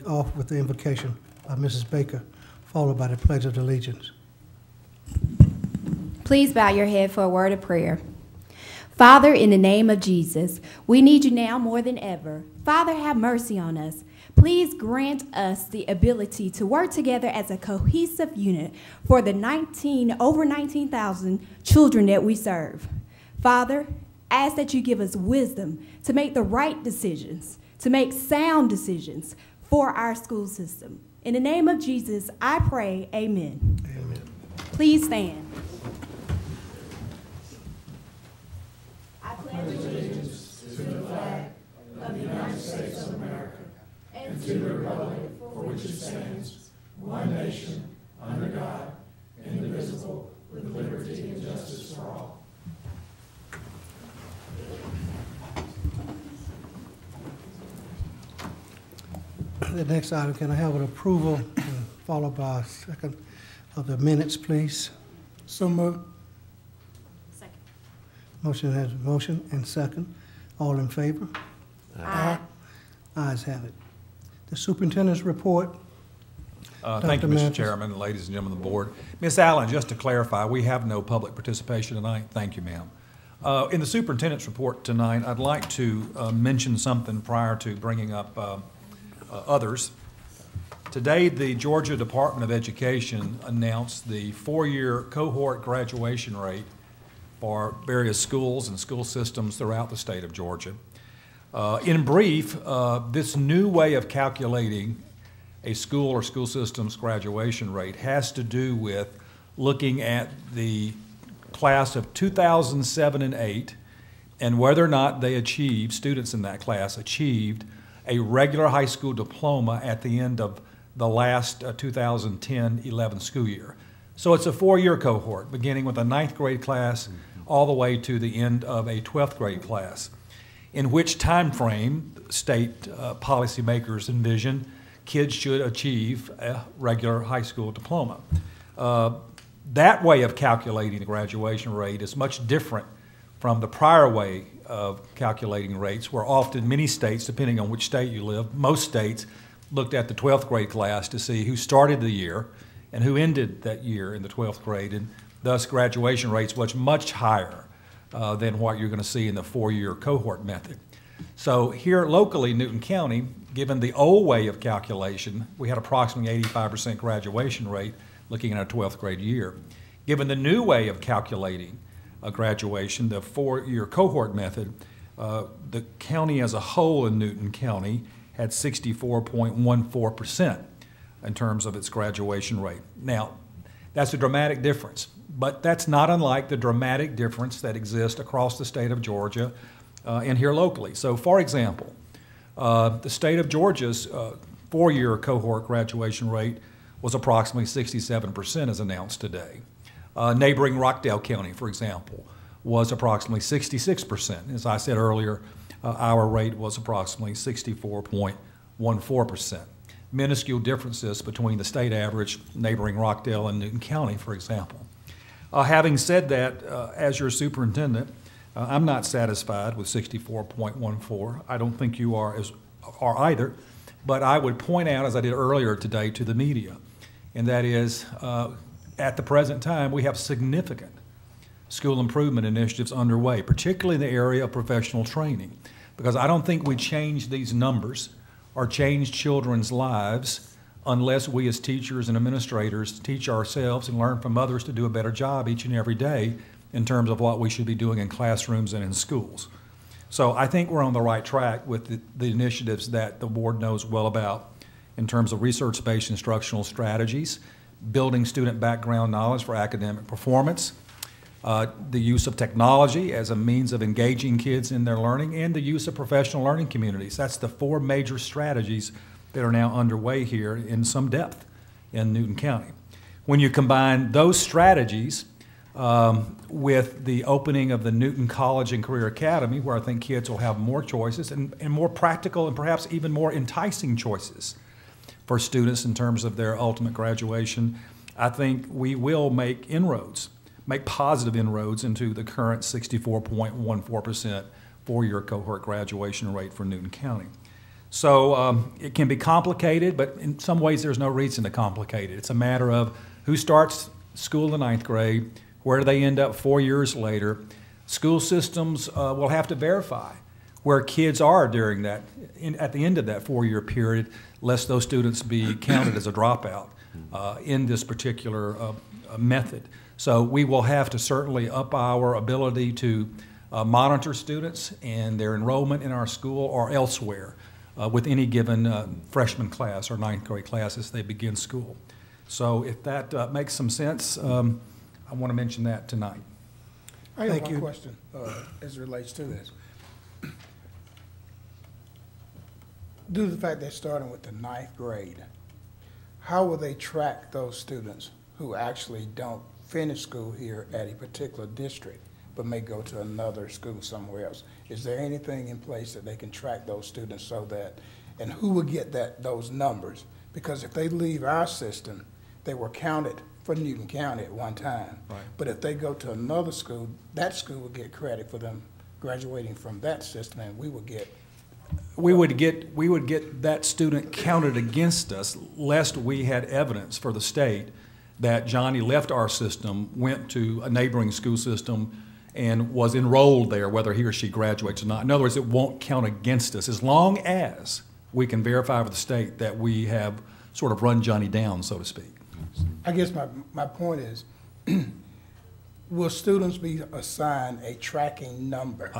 Off with the invocation by Mrs. Baker, followed by the Pledge of Allegiance. Please bow your head for a word of prayer. Father, in the name of Jesus, we need you now more than ever. Father, have mercy on us. Please grant us the ability to work together as a cohesive unit for the over 19,000 children that we serve. Father, ask that you give us wisdom to make the right decisions, to make sound decisions for our school system. In the name of Jesus, I pray, amen. Amen. Please stand. I pledge allegiance to the flag of the United States of America and to the republic for which it stands, one nation, under God, indivisible, with liberty and justice for all. The next item, can I have an approval followed by a second of the minutes, please? So moved. Second. Motion has a motion and second. All in favor? Aye. Ayes have it. The superintendent's report. Thank you, Mr. Mathis. Chairman, ladies and gentlemen of the board. Ms. Allen, just to clarify, we have no public participation tonight. Thank you, ma'am. In the superintendent's report tonight, I'd like to mention something prior to bringing up others. Today, the Georgia Department of Education announced the four-year cohort graduation rate for various schools and school systems throughout the state of Georgia. In brief, this new way of calculating a school or school system's graduation rate has to do with looking at the class of 2007 and 8 and whether or not they achieved, students in that class achieved a regular high school diploma at the end of the last 2010-11 school year. So it's a four-year cohort, beginning with a 9th grade class all the way to the end of a 12th grade class, in which time frame state policymakers envision kids should achieve a regular high school diploma. That way of calculating the graduation rate is much different from the prior way of calculating rates, where often many states, depending on which state you live, most states looked at the 12th grade class to see who started the year and who ended that year in the 12th grade, and thus graduation rates was much higher than what you're going to see in the four-year cohort method. So here locally, Newton County, given the old way of calculation, we had approximately 85% graduation rate looking at a 12th grade year. Given the new way of calculating graduation, the four-year cohort method, the county as a whole in Newton County had 64.14% in terms of its graduation rate. Now, that's a dramatic difference, but that's not unlike the dramatic difference that exists across the state of Georgia and here locally. So, for example, the state of Georgia's four-year cohort graduation rate was approximately 67% as announced today. Neighboring Rockdale County, for example, was approximately 66%. As I said earlier, our rate was approximately 64.14%. Minuscule differences between the state average, neighboring Rockdale and Newton County, for example. Having said that, as your superintendent, I'm not satisfied with 64.14. I don't think you are either, but I would point out, as I did earlier today, to the media, and that is, at the present time, we have significant school improvement initiatives underway, particularly in the area of professional training, because I don't think we change these numbers or change children's lives unless we as teachers and administrators teach ourselves and learn from others to do a better job each and every day in terms of what we should be doing in classrooms and in schools. So I think we're on the right track with the initiatives that the board knows well about in terms of research-based instructional strategies, building student background knowledge for academic performance, the use of technology as a means of engaging kids in their learning, and the use of professional learning communities. That's the four major strategies that are now underway here in some depth in Newton County. When you combine those strategies with the opening of the Newton College and Career Academy, where I think kids will have more choices and more practical and perhaps even more enticing choices for students in terms of their ultimate graduation, I think we will make inroads, make positive inroads into the current 64.14% four-year cohort graduation rate for Newton County. So it can be complicated, but in some ways there's no reason to complicate it. It's a matter of who starts school in the ninth grade, where do they end up 4 years later. School systems will have to verify where kids are during that, at the end of that 4-year period, lest those students be counted as a dropout in this particular method. So we will have to certainly up our ability to monitor students and their enrollment in our school or elsewhere with any given freshman class or ninth grade class as they begin school. So if that makes some sense, I want to mention that tonight. I have Thank one you. question as it relates to this. Due to the fact they're starting with the ninth grade, how will they track those students who actually don't finish school here at a particular district but may go to another school somewhere else? Is there anything in place that they can track those students so that, and who will get those numbers? Because if they leave our system, they were counted for Newton County at one time. Right. But if they go to another school, that school will get credit for them graduating from that system, and we will get. We would get that student counted against us, lest we had evidence for the state that Johnny left our system, went to a neighboring school system, and was enrolled there, whether he or she graduates or not. In other words, it won't count against us as long as we can verify with the state that we have sort of run Johnny down, so to speak. I guess my point is, will students be assigned a tracking number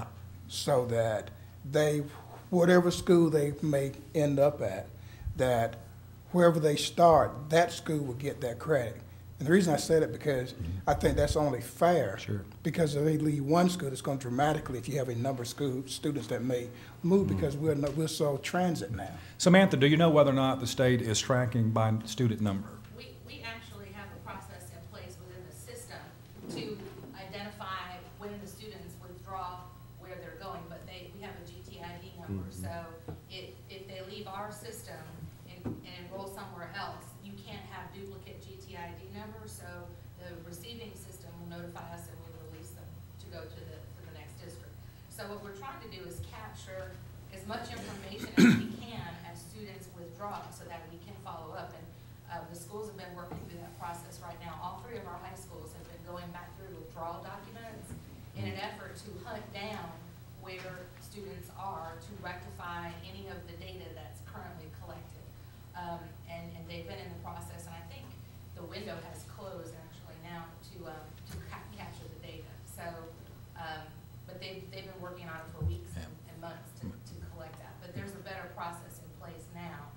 so that they, whatever school they may end up at, that wherever they start, that school will get that credit? And the reason I said it because I think that's only fair. Sure. Because if they leave one school, it's going to dramatically, if you have a number of students that may move, because we're so transit now. Samantha, do you know whether or not the state is tracking by student number? We actually have a process in place within the system to identify when the students withdraw where they're going, but we have a GTID number. So if they leave our system and enroll somewhere else, you can't have duplicate GTID numbers. So the receiving system will notify us and we release them to go to the next district. So what we're trying to do is capture as much information as we can as students withdraw so that we can follow up. And the schools have been working through that process right now. All 3 of our high schools have been going back through withdrawal documents in an effort to hunt down where students are to rectify any of the data that's currently collected. And they've been in the process, and I think the window has closed actually now to capture the data. So, but they've been working on it for weeks and months to collect that. But there's a better process in place now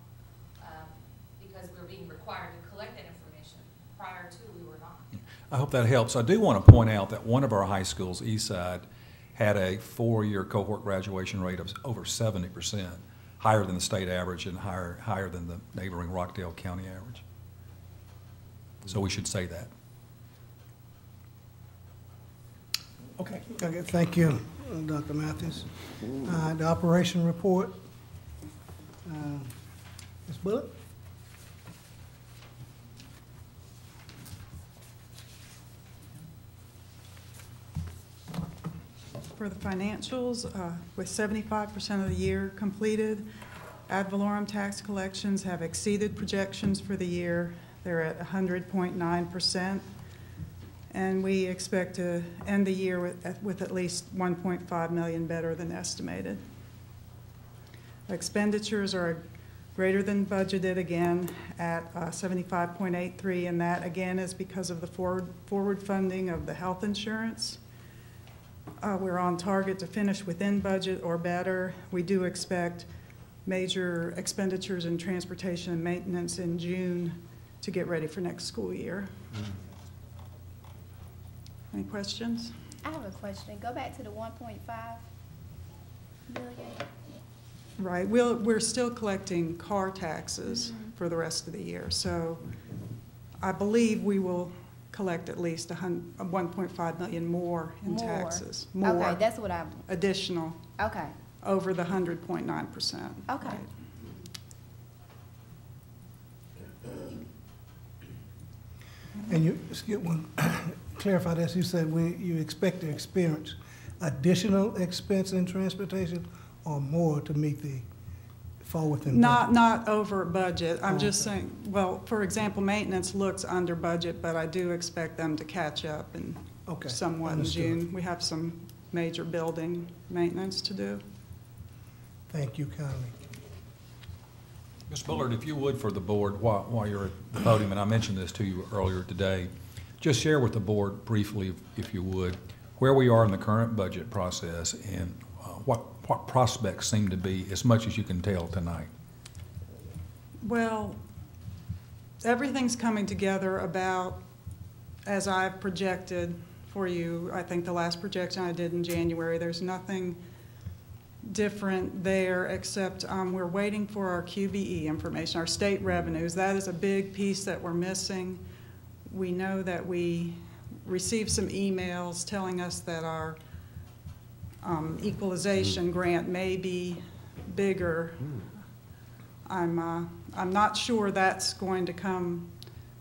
because we're being required to collect that information. Prior to, we were not. I hope that helps. I do want to point out that one of our high schools, Eastside, had a 4-year cohort graduation rate of over 70%, higher than the state average and higher than the neighboring Rockdale County average. So we should say that. Okay. Okay, thank you, Dr. Matthews. The operation report, Ms. Bullock? For the financials, with 75% of the year completed, ad valorem tax collections have exceeded projections for the year. They're at 100.9%, and we expect to end the year with at least 1.5 million better than estimated. Expenditures are greater than budgeted again at 75.83, and that again is because of the forward funding of the health insurance. We're on target to finish within budget or better. We do expect major expenditures in transportation and maintenance in June to get ready for next school year. Any questions? I have a question. Go back to the 1.5 million. Right. We're still collecting car taxes for the rest of the year. So I believe we will collect at least 1.5 million more in taxes. More. Okay, that's what I'm. Additional. Okay. Over the 100.9%. Okay. Right. And you, excuse me, clarify this, you said you expect to experience additional expense in transportation or more to meet the fall within budget? Not over budget. I'm just saying, well, for example, maintenance looks under budget, but I do expect them to catch up and Okay, somewhat in understood. June. We have some major building maintenance to do. Thank you kindly. Ms. Bullard, if you would, for the board, while you're at the podium, and I mentioned this to you earlier today, just share with the board briefly, if you would, where we are in the current budget process and what prospects seem to be, as much as you can tell tonight. Well, everything's coming together about as I've projected for you. I think the last projection I did in January, there's nothing different there except we're waiting for our QBE information, our state revenues. That is a big piece that we're missing. We know that we received some emails telling us that our equalization grant may be bigger. I'm not sure that's going to come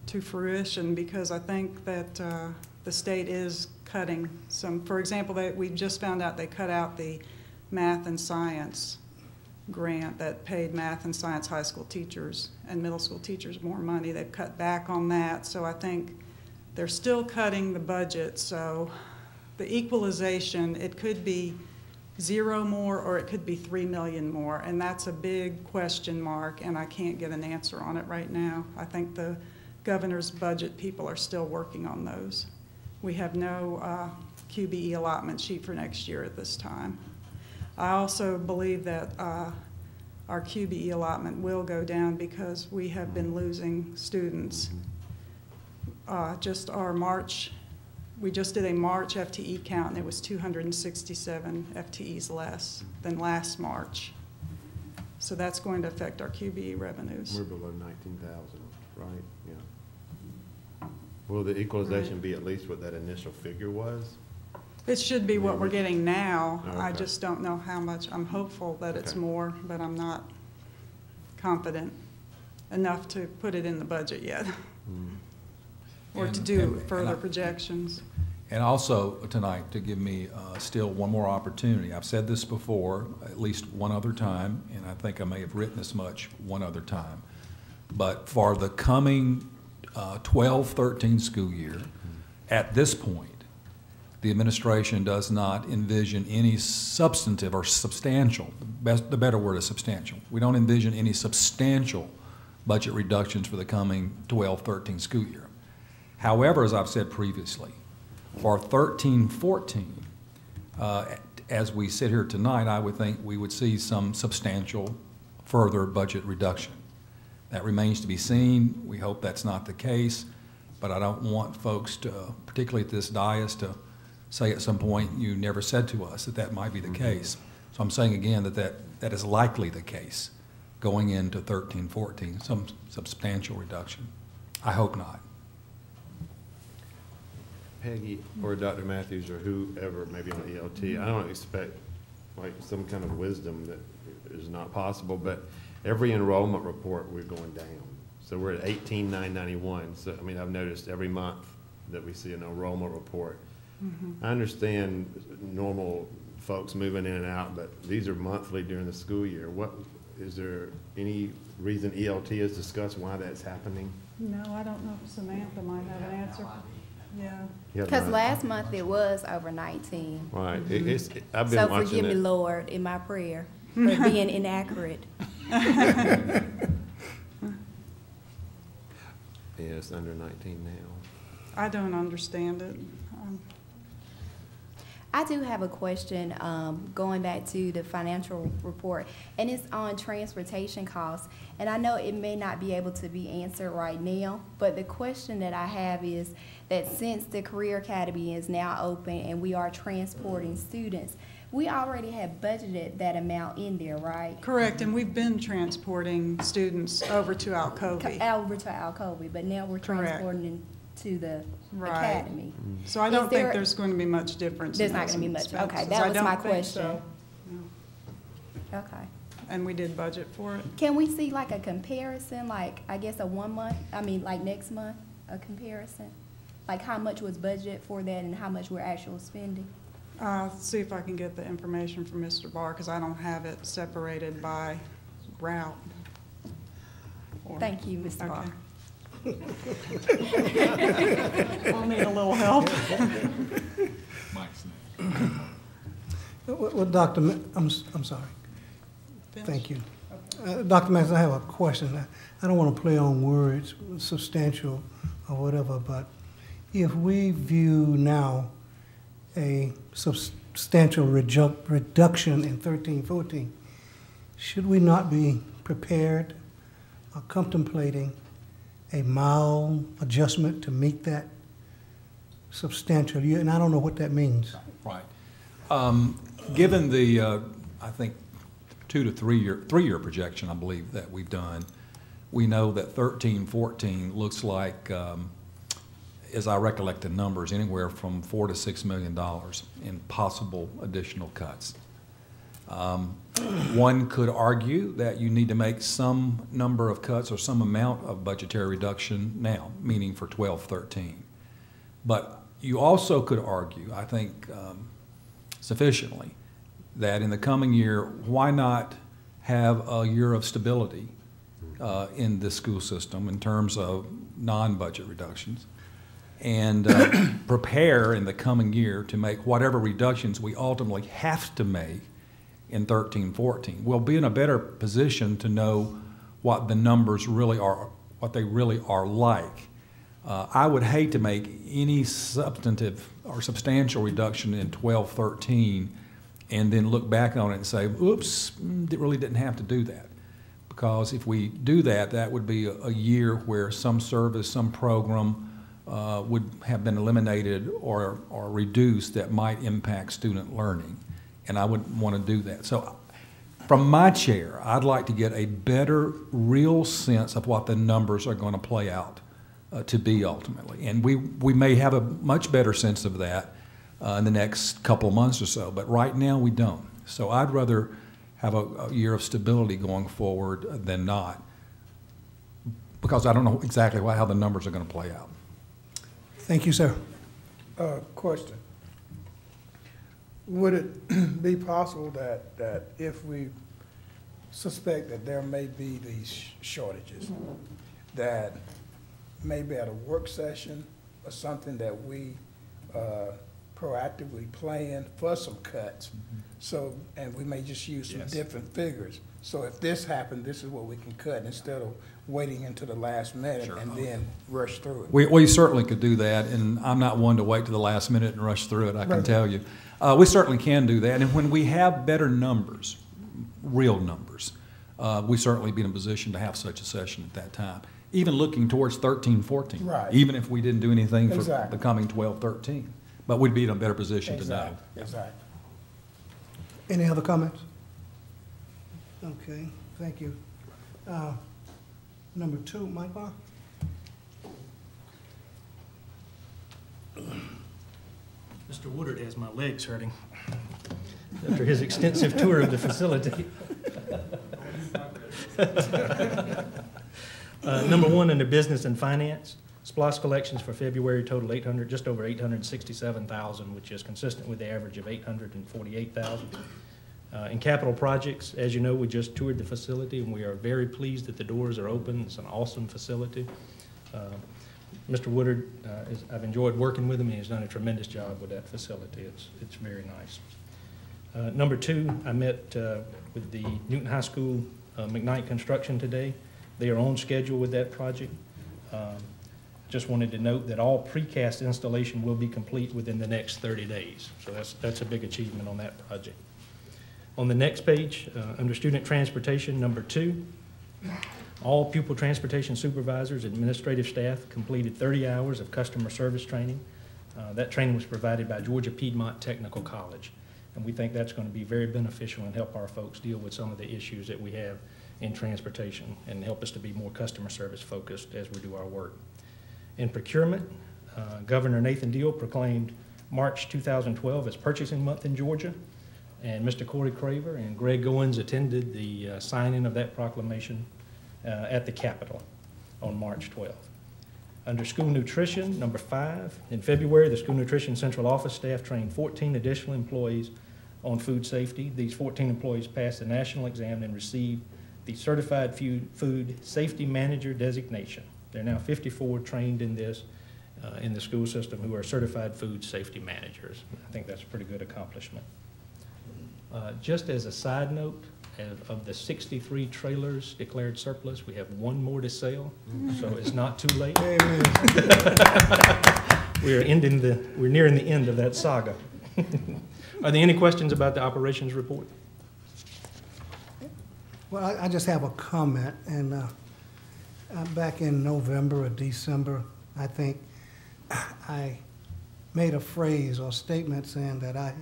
to fruition because I think that the state is cutting some. For example, we just found out they cut out the math and science grant that paid math and science high school teachers and middle school teachers more money. They've cut back on that, so I think they're still cutting the budget. So the equalization, it could be 0 more or it could be 3 million more, and that's a big question mark, and I can't get an answer on it right now. I think the governor's budget people are still working on those. We have no QBE allotment sheet for next year at this time. I also believe that our QBE allotment will go down because we have been losing students. Just our March, we just did a March FTE count and it was 267 FTEs less than last March. So that's going to affect our QBE revenues. We're below 19,000, right? Yeah. Will the equalization be at least what that initial figure was? It should be what we're getting now. Okay. I just don't know how much. I'm hopeful that it's Okay. more, but I'm not confident enough to put it in the budget yet or to do further projections. And also tonight, to give me still one more opportunity. I've said this before, at least one other time, and I think I may have written as much one other time. But for the coming 12-13 school year, at this point, the administration does not envision any substantive or substantial, the better word is substantial. We don't envision any substantial budget reductions for the coming 12-13 school year. However, as I've said previously, for 13-14, as we sit here tonight, I would think we would see some substantial further budget reduction. That remains to be seen. We hope that's not the case, but I don't want folks to, particularly at this dais, to say at some point you never said to us that that might be the case. So I'm saying again that is likely the case going into 13-14, some substantial reduction. I hope not. Peggy or Dr. Matthews or whoever, maybe on ELT, I don't expect like some kind of wisdom that is not possible, but every enrollment report we're going down. So we're at 18,991. So I mean, I've noticed every month that we see an enrollment report. I understand normal folks moving in and out, but these are monthly during the school year. What is there any reason ELT has discussed why that's happening? No, I don't know if Samantha might have an answer. Yeah. Because last month it was over 19. Right. I've been So watching forgive me, it. Lord, in my prayer for being inaccurate. Yeah, it's under 19 now. I don't understand it. I do have a question going back to the financial report, and it's on transportation costs. And I know it may not be able to be answered right now, but the question that I have is that since the Career Academy is now open and we are transporting students, we already have budgeted that amount in there, right? Correct, and we've been transporting students over to Alcovey. Over to Alcovey, but now we're Correct. transporting them to the Right. academy. So I don't Is think there- there's going to be much difference. There's in not those gonna be much. expenses. Okay, that I was don't my think question. so. Okay. And we did budget for it. Can we see like a comparison, like I guess a 1 month, like next month, a comparison? Like how much was budgeted for that and how much we're actually spending? See if I can get the information from Mr. Barr, because I don't have it separated by route. Thank you, Mr. Barr. I'll need a little help. Mike's next. Well, Dr. I'm sorry. Thank you. Dr. Max, I have a question. I don't want to play on words, substantial or whatever, but if we view now a substantial reduction in 13-14, should we not be prepared or contemplating a mild adjustment to meet that substantial year? And I don't know what that means. Right. Given the, I think, 2 to 3 year projection, I believe, that we've done, we know that 13-14 looks like, as I recollect the numbers, anywhere from $4 to $6 million in possible additional cuts. One could argue that you need to make some number of cuts or some amount of budgetary reduction now, meaning for 12-13. But you also could argue, I think sufficiently, that in the coming year, why not have a year of stability in the school system in terms of non-budget reductions, and prepare in the coming year to make whatever reductions we ultimately have to make in 13-14. We'll be in a better position to know what the numbers really are, what they really are like. I would hate to make any substantive or substantial reduction in 12-13 and then look back on it and say, oops, it really didn't have to do that. Because if we do that, that would be a year where some service, some program would have been eliminated or reduced that might impact student learning. And I wouldn't want to do that. So from my chair, I'd like to get a better real sense of what the numbers are going to play out to be ultimately. And we may have a much better sense of that in the next couple of months or so, but right now we don't. So I'd rather have a year of stability going forward than not, because I don't know exactly how the numbers are going to play out. Thank you, sir. Question. Would it be possible that if we suspect that there may be these shortages, that maybe at a work session or something that we proactively plan for some cuts, so, and we may just use some different figures. So if this happened, this is what we can cut instead of waiting until the last minute and then rush through it. We certainly could do that, and I'm not one to wait to the last minute and rush through it, I can tell you. We certainly can do that, and when we have better numbers, real numbers, we certainly be in a position to have such a session at that time. Even looking towards 13-14, Right. Even if we didn't do anything for Exactly. the coming 12-13. But we'd be in a better position to know. Exactly. Any other comments? Okay, thank you. Number 2, Mike Barr? Mr. Woodard has my legs hurting after his extensive tour of the facility. Number 1, under business and finance, SPLOST collections for February total just over $867,000, which is consistent with the average of $848,000. In capital projects, as you know, we just toured the facility, and we are very pleased that the doors are open. It's an awesome facility. Mr. Woodard, I've enjoyed working with him, and he's done a tremendous job with that facility. It's very nice. Number 2, I met with the Newton High School McKnight Construction today. They are on schedule with that project. Just wanted to note that all precast installation will be complete within the next 30 days. So that's a big achievement on that project. On the next page, under student transportation, number 2, all pupil transportation supervisors, administrative staff completed 30 hours of customer service training. That training was provided by Georgia Piedmont Technical College, and we think that's going to be very beneficial and help our folks deal with some of the issues that we have in transportation and help us to be more customer service focused as we do our work. In procurement, Governor Nathan Deal proclaimed March 2012 as Purchasing Month in Georgia, and Mr. Corey Craver and Greg Goins attended the signing of that proclamation at the Capitol on March 12th. Under school nutrition, number 5, in February, the school nutrition central office staff trained 14 additional employees on food safety. These 14 employees passed the national exam and received the Certified Food Safety Manager designation. There are now 54 trained in this in the school system who are certified food safety managers. I think that's a pretty good accomplishment. Just as a side note, of the 63 trailers declared surplus, we have one more to sell, so it's not too late. Amen. We're nearing the end of that saga. Are there any questions about the operations report? Well, I just have a comment, and back in November or December, I think I made a phrase or statement saying that I had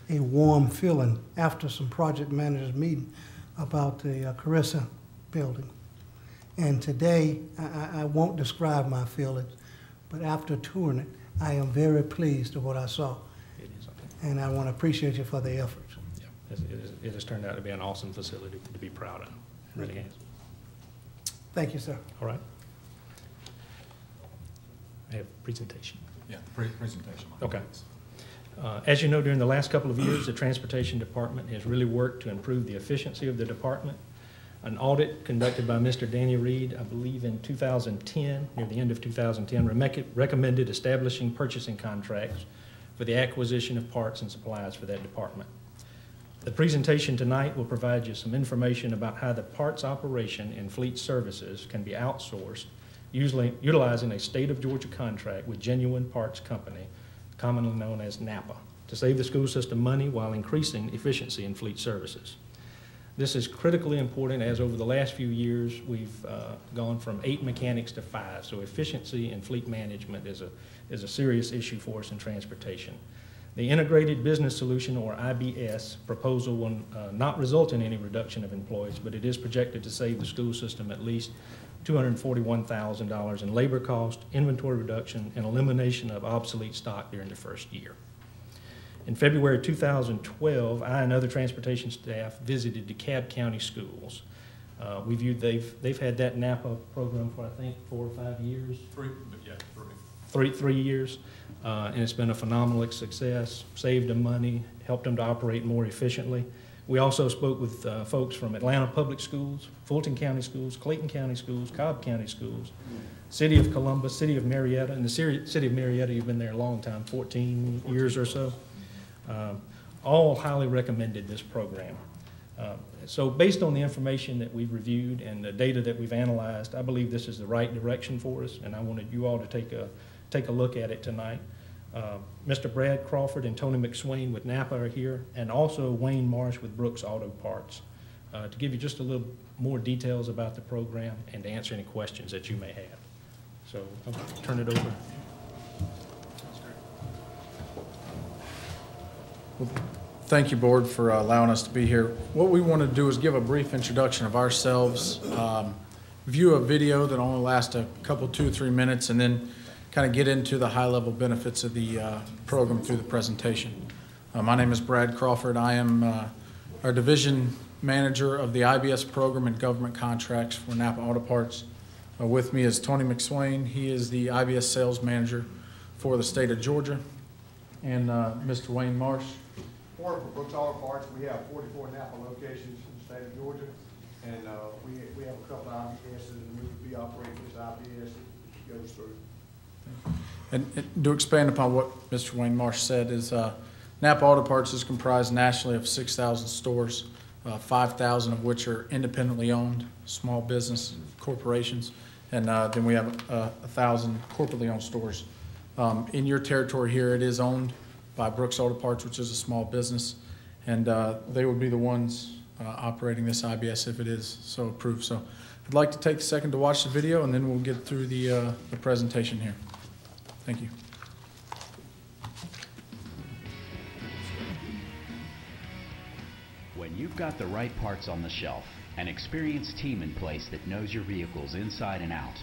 a warm feeling after some project managers meeting about the Carissa building. And today, I won't describe my feelings, but after touring it, I am very pleased with what I saw. It is, okay. And I want to appreciate you for the efforts. Yeah, it has turned out to be an awesome facility to be proud of. It really has. Thank you, sir. All right. I have a presentation. Yeah, presentation. Okay. As you know, during the last couple of years, the Transportation Department has really worked to improve the efficiency of the department. An audit conducted by Mr. Danny Reed, I believe in 2010, near the end of 2010, recommended establishing purchasing contracts for the acquisition of parts and supplies for that department. The presentation tonight will provide you some information about how the parts operation and fleet services can be outsourced, utilizing a state of Georgia contract with Genuine Parts Company, commonly known as NAPA, to save the school system money while increasing efficiency in fleet services. This is critically important as over the last few years we've gone from 8 mechanics to 5, so efficiency in fleet management is a serious issue for us in transportation. The Integrated Business Solution, or IBS, proposal will not result in any reduction of employees, but it is projected to save the school system at least $241,000 in labor cost, inventory reduction, and elimination of obsolete stock during the first year. In February 2012, I and other transportation staff visited DeKalb County schools. We viewed they've had that NAPA program for, I think, 4 or 5 years. Three years, and it's been a phenomenal success, saved them money, helped them to operate more efficiently. We also spoke with folks from Atlanta Public Schools, Fulton County Schools, Clayton County Schools, Cobb County Schools, City of Columbus, City of Marietta, and the City of Marietta, you've been there a long time, 14 years or so. All highly recommended this program. So based on the information that we've reviewed and the data that we've analyzed, I believe this is the right direction for us, and I wanted you all to take a look at it tonight. Mr. Brad Crawford and Tony McSwain with NAPA are here, and also Wayne Marsh with Brooks Auto Parts, to give you just a little more details about the program and to answer any questions that you may have. So I'll turn it over. Thank you, Board, for allowing us to be here. What we want to do is give a brief introduction of ourselves, view a video that only lasts a couple, 2 or 3 minutes, and then kind of get into the high-level benefits of the program through the presentation. My name is Brad Crawford. I am our Division Manager of the IBS program and government contracts for Napa Auto Parts. With me is Tony McSwain. He is the IBS Sales Manager for the state of Georgia. And Mr. Wayne Marsh. For Brooks Auto Parts, we have 44 Napa locations in the state of Georgia, and we have a couple of IBSs, and we would be operating this IBS that goes through. And to expand upon what Mr. Wayne Marsh said is Napa Auto Parts is comprised nationally of 6,000 stores, 5,000 of which are independently owned, small business corporations, and then we have 1,000 corporately owned stores. In your territory here, it is owned by Brooks Auto Parts, which is a small business, and they would be the ones operating this IBS if it is so approved. So I'd like to take a second to watch the video, and then we'll get through the presentation here. Thank you. When you've got the right parts on the shelf, an experienced team in place that knows your vehicles inside and out,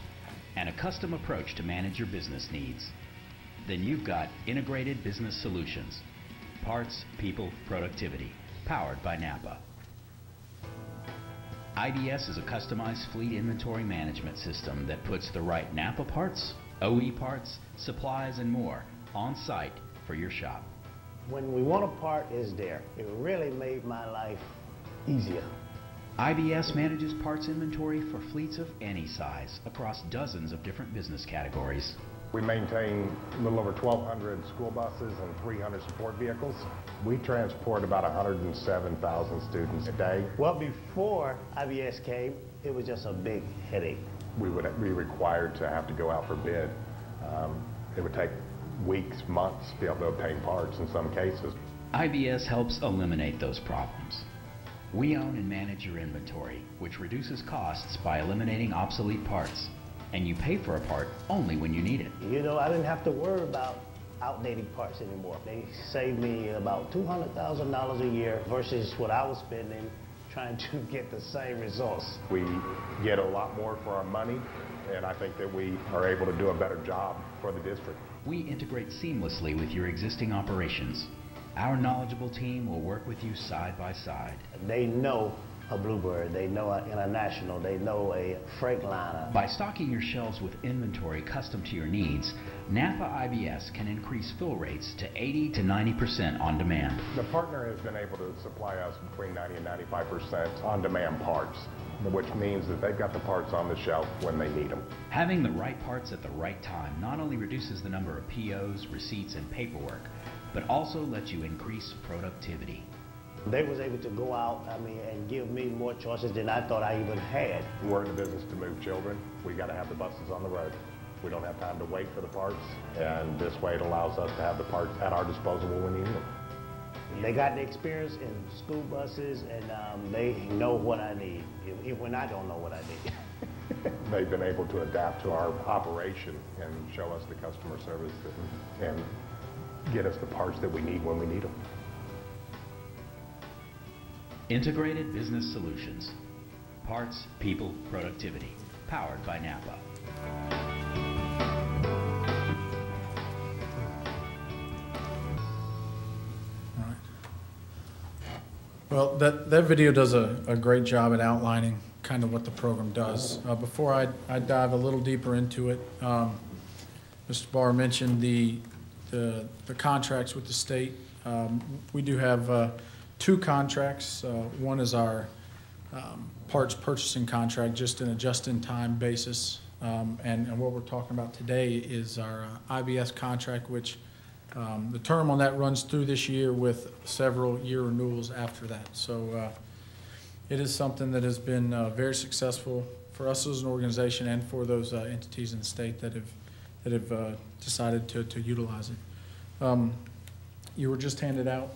and a custom approach to manage your business needs, then you've got Integrated Business Solutions. Parts, people, productivity. Powered by NAPA. IBS is a customized fleet inventory management system that puts the right NAPA parts, OE parts, supplies, and more on site for your shop. When we want a part is there. It really made my life easier. IBS manages parts inventory for fleets of any size across dozens of different business categories. We maintain a little over 1,200 school buses and 300 support vehicles. We transport about 107,000 students a day. Well, before IBS came, it was just a big headache. We would be required to have to go out for bid. It would take weeks, months to be able to obtain parts in some cases. IBS helps eliminate those problems. We own and manage your inventory, which reduces costs by eliminating obsolete parts. And you pay for a part only when you need it. You know, I didn't have to worry about outdated parts anymore. They saved me about $200,000 a year versus what I was spending trying to get the same results. We get a lot more for our money, and I think that we are able to do a better job for the district. We integrate seamlessly with your existing operations. Our knowledgeable team will work with you side by side. They know a Bluebird, they know an International, they know a Freightliner. By stocking your shelves with inventory custom to your needs, Napa IBS can increase fill rates to 80 to 90% on demand. The partner has been able to supply us between 90 and 95% on-demand parts, which means that they've got the parts on the shelf when they need them. Having the right parts at the right time not only reduces the number of POs, receipts, and paperwork, but also lets you increase productivity. They was able to go out, and give me more choices than I thought I even had. We're in the business to move children. We got to have the buses on the road. We don't have time to wait for the parts, and this way it allows us to have the parts at our disposal when we need them. They got the experience in school buses, and they know what I need, even when I don't know what I need. They've been able to adapt to our operation and show us the customer service and get us the parts that we need when we need them. Integrated Business Solutions. Parts, people, productivity. Powered by Napa. All right. Well, that video does a great job at outlining kind of what the program does. Before I dive a little deeper into it, Mr. Barr mentioned the contracts with the state. We do have 2 contracts. One is our parts purchasing contract, just in a just-in-time basis. And what we're talking about today is our IBS contract, which the term on that runs through this year with several year renewals after that. So it is something that has been very successful for us as an organization and for those entities in the state that have decided to utilize it. You were just handed out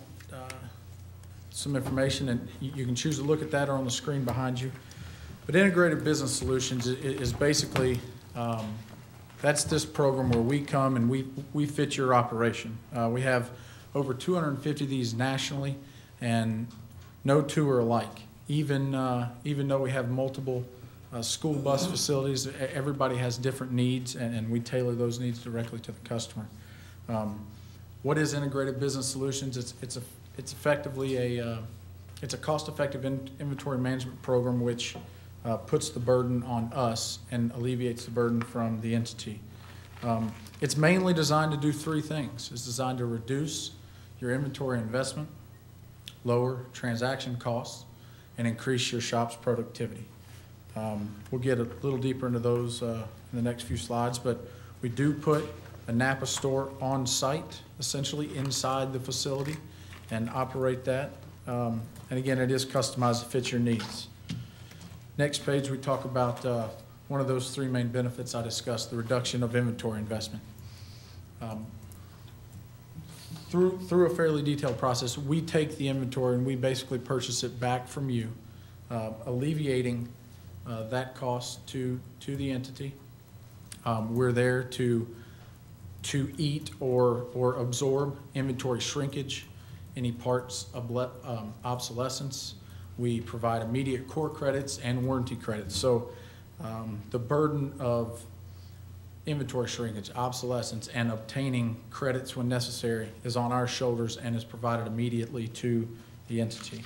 some information, and you can choose to look at that or on the screen behind you. But Integrated Business Solutions is basically, that's this program where we come and we fit your operation. We have over 250 of these nationally, and no 2 are alike. Even though we have multiple school bus facilities, everybody has different needs, and we tailor those needs directly to the customer. What is Integrated Business Solutions? It's effectively it's a cost-effective inventory management program which puts the burden on us and alleviates the burden from the entity. It's mainly designed to do 3 things. It's designed to reduce your inventory investment, lower transaction costs, and increase your shop's productivity. We'll get a little deeper into those in the next few slides, but we do put a Napa store on site, essentially inside the facility, and operate that. And again, it is customized to fit your needs. Next page, we talk about one of those 3 main benefits I discussed, the reduction of inventory investment. Through a fairly detailed process, we take the inventory and we basically purchase it back from you, alleviating that cost to the entity. We're there to eat or absorb inventory shrinkage, any parts obsolescence. We provide immediate core credits and warranty credits. So the burden of inventory shrinkage, obsolescence, and obtaining credits when necessary is on our shoulders and is provided immediately to the entity.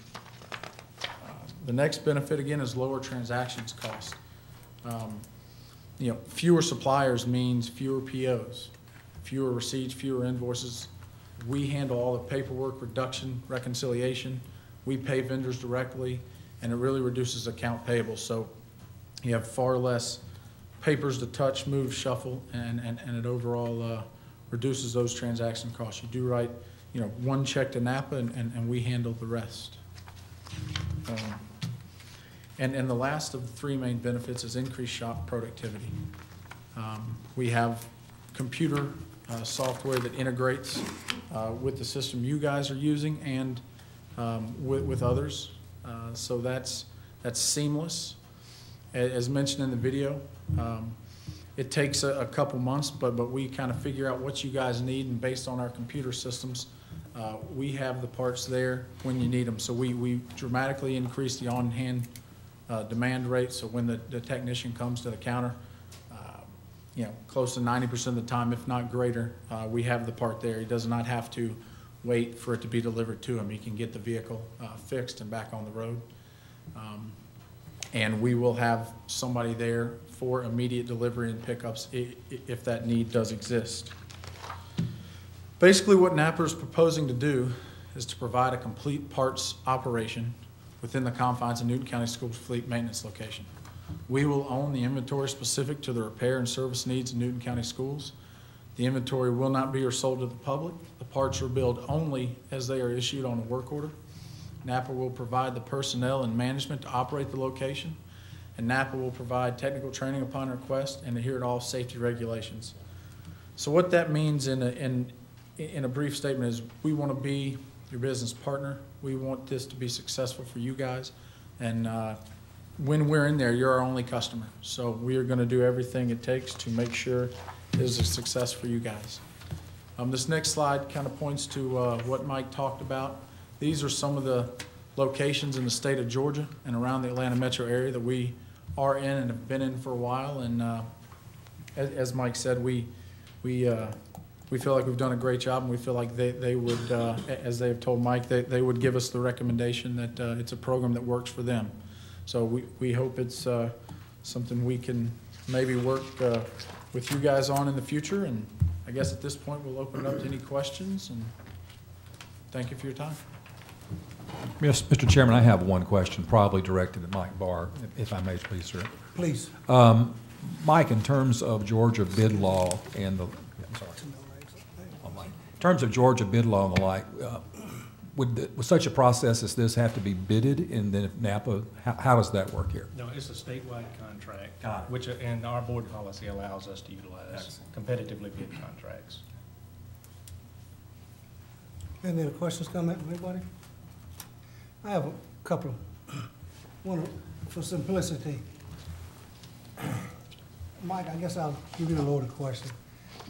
The next benefit, again, is lower transactions cost. Fewer suppliers means fewer POs, fewer receipts, fewer invoices. We handle all the paperwork, reduction, reconciliation. We pay vendors directly, and it really reduces account payable. So you have far less papers to touch, move, shuffle, and it overall reduces those transaction costs. You do write, you know, one check to Napa, and we handle the rest. And the last of the three main benefits is increased shop productivity. We have computer software that integrates with the system you guys are using and with others. So that's seamless. As mentioned in the video, it takes a couple months, but we kind of figure out what you guys need, and based on our computer systems, we have the parts there when you need them. So we dramatically increase the on-hand demand rate, so when the technician comes to the counter, you know, close to 90% of the time, if not greater, we have the part there. He does not have to wait for it to be delivered to him. He can get the vehicle fixed and back on the road. And we will have somebody there for immediate delivery and pickups if that need does exist. Basically, what Napa is proposing to do is to provide a complete parts operation within the confines of Newton County Schools Fleet Maintenance Location. We will own the inventory specific to the repair and service needs of Newton County Schools. The inventory will not be or sold to the public. The parts are billed only as they are issued on a work order. Napa will provide the personnel and management to operate the location, and Napa will provide technical training upon request and adhere to all safety regulations. So what that means in a brief statement is we want to be your business partner. We want this to be successful for you guys, and when we're in there, you're our only customer. So we are going to do everything it takes to make sure it is a success for you guys. This next slide kind of points to what Mike talked about. These are some of the locations in the state of Georgia and around the Atlanta metro area that we are in and have been in for a while. And as Mike said, we feel like we've done a great job, and we feel like they would, as they have told Mike, they would give us the recommendation that it's a program that works for them. So we hope it's something we can maybe work with you guys on in the future. And I guess at this point we'll open it up to any questions, and thank you for your time. Yes, Mr. Chairman, I have one question, probably directed at Mike Barr, if I may, please, sir. Please. Mike, in terms of Georgia bid law and the, I'm sorry. Oh, Mike. In terms of Georgia bid law and the like, would such a process as this have to be bidded, and then if Napa, how does that work here? No, it's a statewide contract, Got it. which, and our board policy allows us to utilize competitively bid contracts. Any other questions, comments from anybody? I have a couple. One, for simplicity. Mike, I guess I'll give you a loaded question.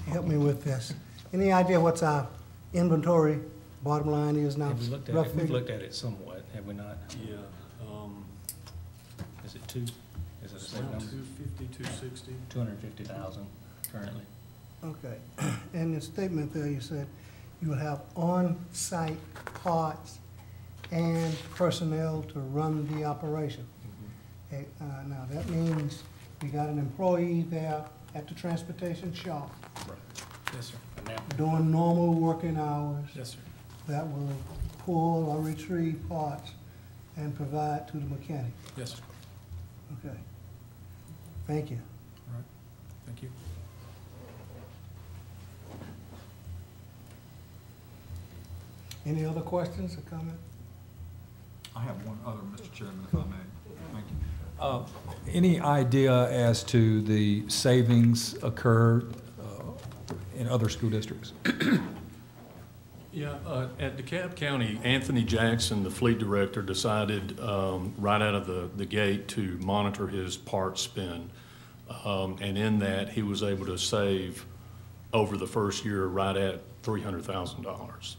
Help me with this. Any idea what's our inventory bottom line is now? Have we looked at it? We've looked at it somewhat, have we not? Yeah. Is it two? Is it a safe number? 250, 260. 250,000 currently. Okay. In the statement there, you said you will have on-site parts and personnel to run the operation. Okay, now, that means we got an employee there at the transportation shop. Right. Yes, sir. Doing normal working hours. Yes, sir. That will pull or retrieve parts and provide to the mechanic. Yes, sir. Okay. Thank you. All right. Thank you. Any other questions or comments? I have one other, Mr. Chairman, if I may. Thank you. Any idea as to the savings occurred in other school districts? Yeah, at DeKalb County, Anthony Jackson, the fleet director, decided right out of the gate to monitor his parts spend. And in that, he was able to save over the first year right at $300,000.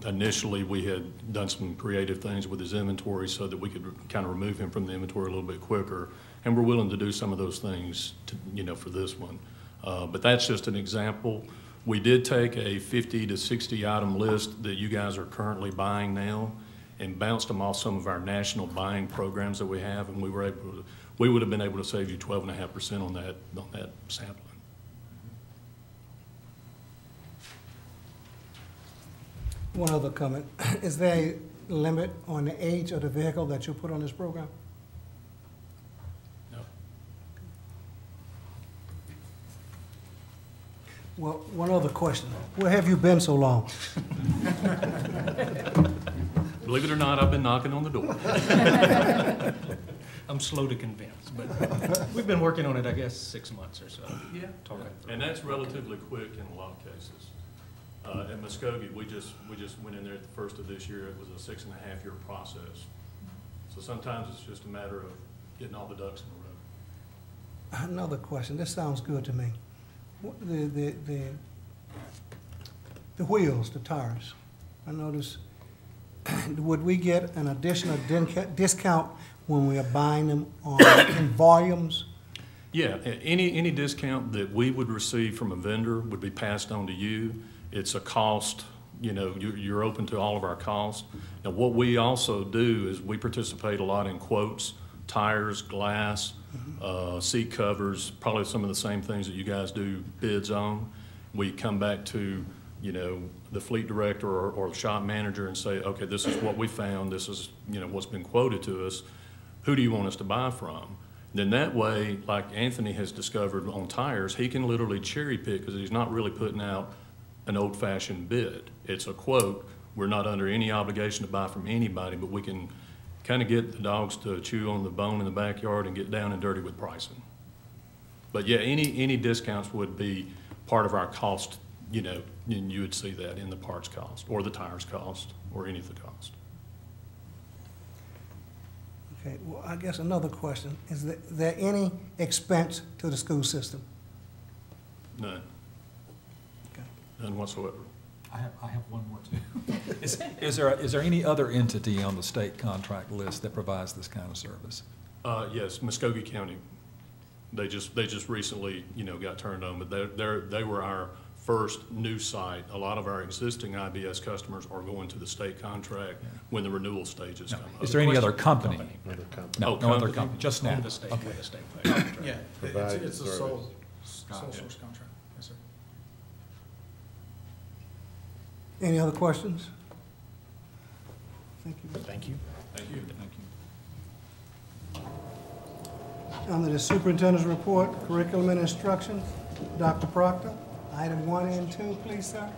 Initially, we had done some creative things with his inventory so that we could kind of remove him from the inventory a little bit quicker. And we're willing to do some of those things to, for this one. But that's just an example. We did take a 50 to 60 item list that you guys are currently buying now and bounced them off some of our national buying programs that we have, and we would have been able to save you 12.5% on that sampling. One other comment. Is there limit on the age of the vehicle that you put on this program? No. Well, one other question. Where have you been so long? Believe it or not, I've been knocking on the door. I'm slow to convince, but we've been working on it, I guess, 6 months or so. Yeah. Talking through. And that's relatively quick in a lot of cases. At Muskogee, we just went in there at the first of this year. It was a 6.5-year process. So sometimes it's just a matter of getting all the ducks in a row. Another question. This sounds good to me. The wheels, the tires. I noticed, would we get an additional discount when we are buying them in volumes? Yeah, any discount that we would receive from a vendor would be passed on to you. It's a cost, you know, you're open to all of our costs. Now, what we also do is we participate a lot in quotes, tires, glass, seat covers, probably some of the same things that you guys do bids on. We come back to, you know, the fleet director or shop manager and say, okay, this is what we found, this is, you know, what's been quoted to us. Who do you want us to buy from? Then that way, like Anthony has discovered on tires, he can literally cherry pick because he's not really putting out an old-fashioned bid. It's a quote. We're not under any obligation to buy from anybody, but we can kind of get the dogs to chew on the bone in the backyard and get down and dirty with pricing. But yeah, any discounts would be part of our cost, you know, and you would see that in the parts cost or the tires cost or any of the cost. Okay, well, I guess another question. Is there any expense to the school system? None. Okay. None whatsoever. I have one more too. Is there any other entity on the state contract list that provides this kind of service? Yes, Muskogee County. They just recently, you know, got turned on, but they were our first new site. A lot of our existing IBS customers are going to the state contract when the renewal stages come up. Is there any other company? Another company. No, no other company, just On SNAP. the state, Okay. with the state contract. Yeah, Provide it's a service. sole Gotcha. source contract. Yes, sir. Any other questions? Thank you. Thank you. Thank you. Thank you. Under the superintendent's report, curriculum and instruction, Dr. Proctor, item 1 and 2, please, sir.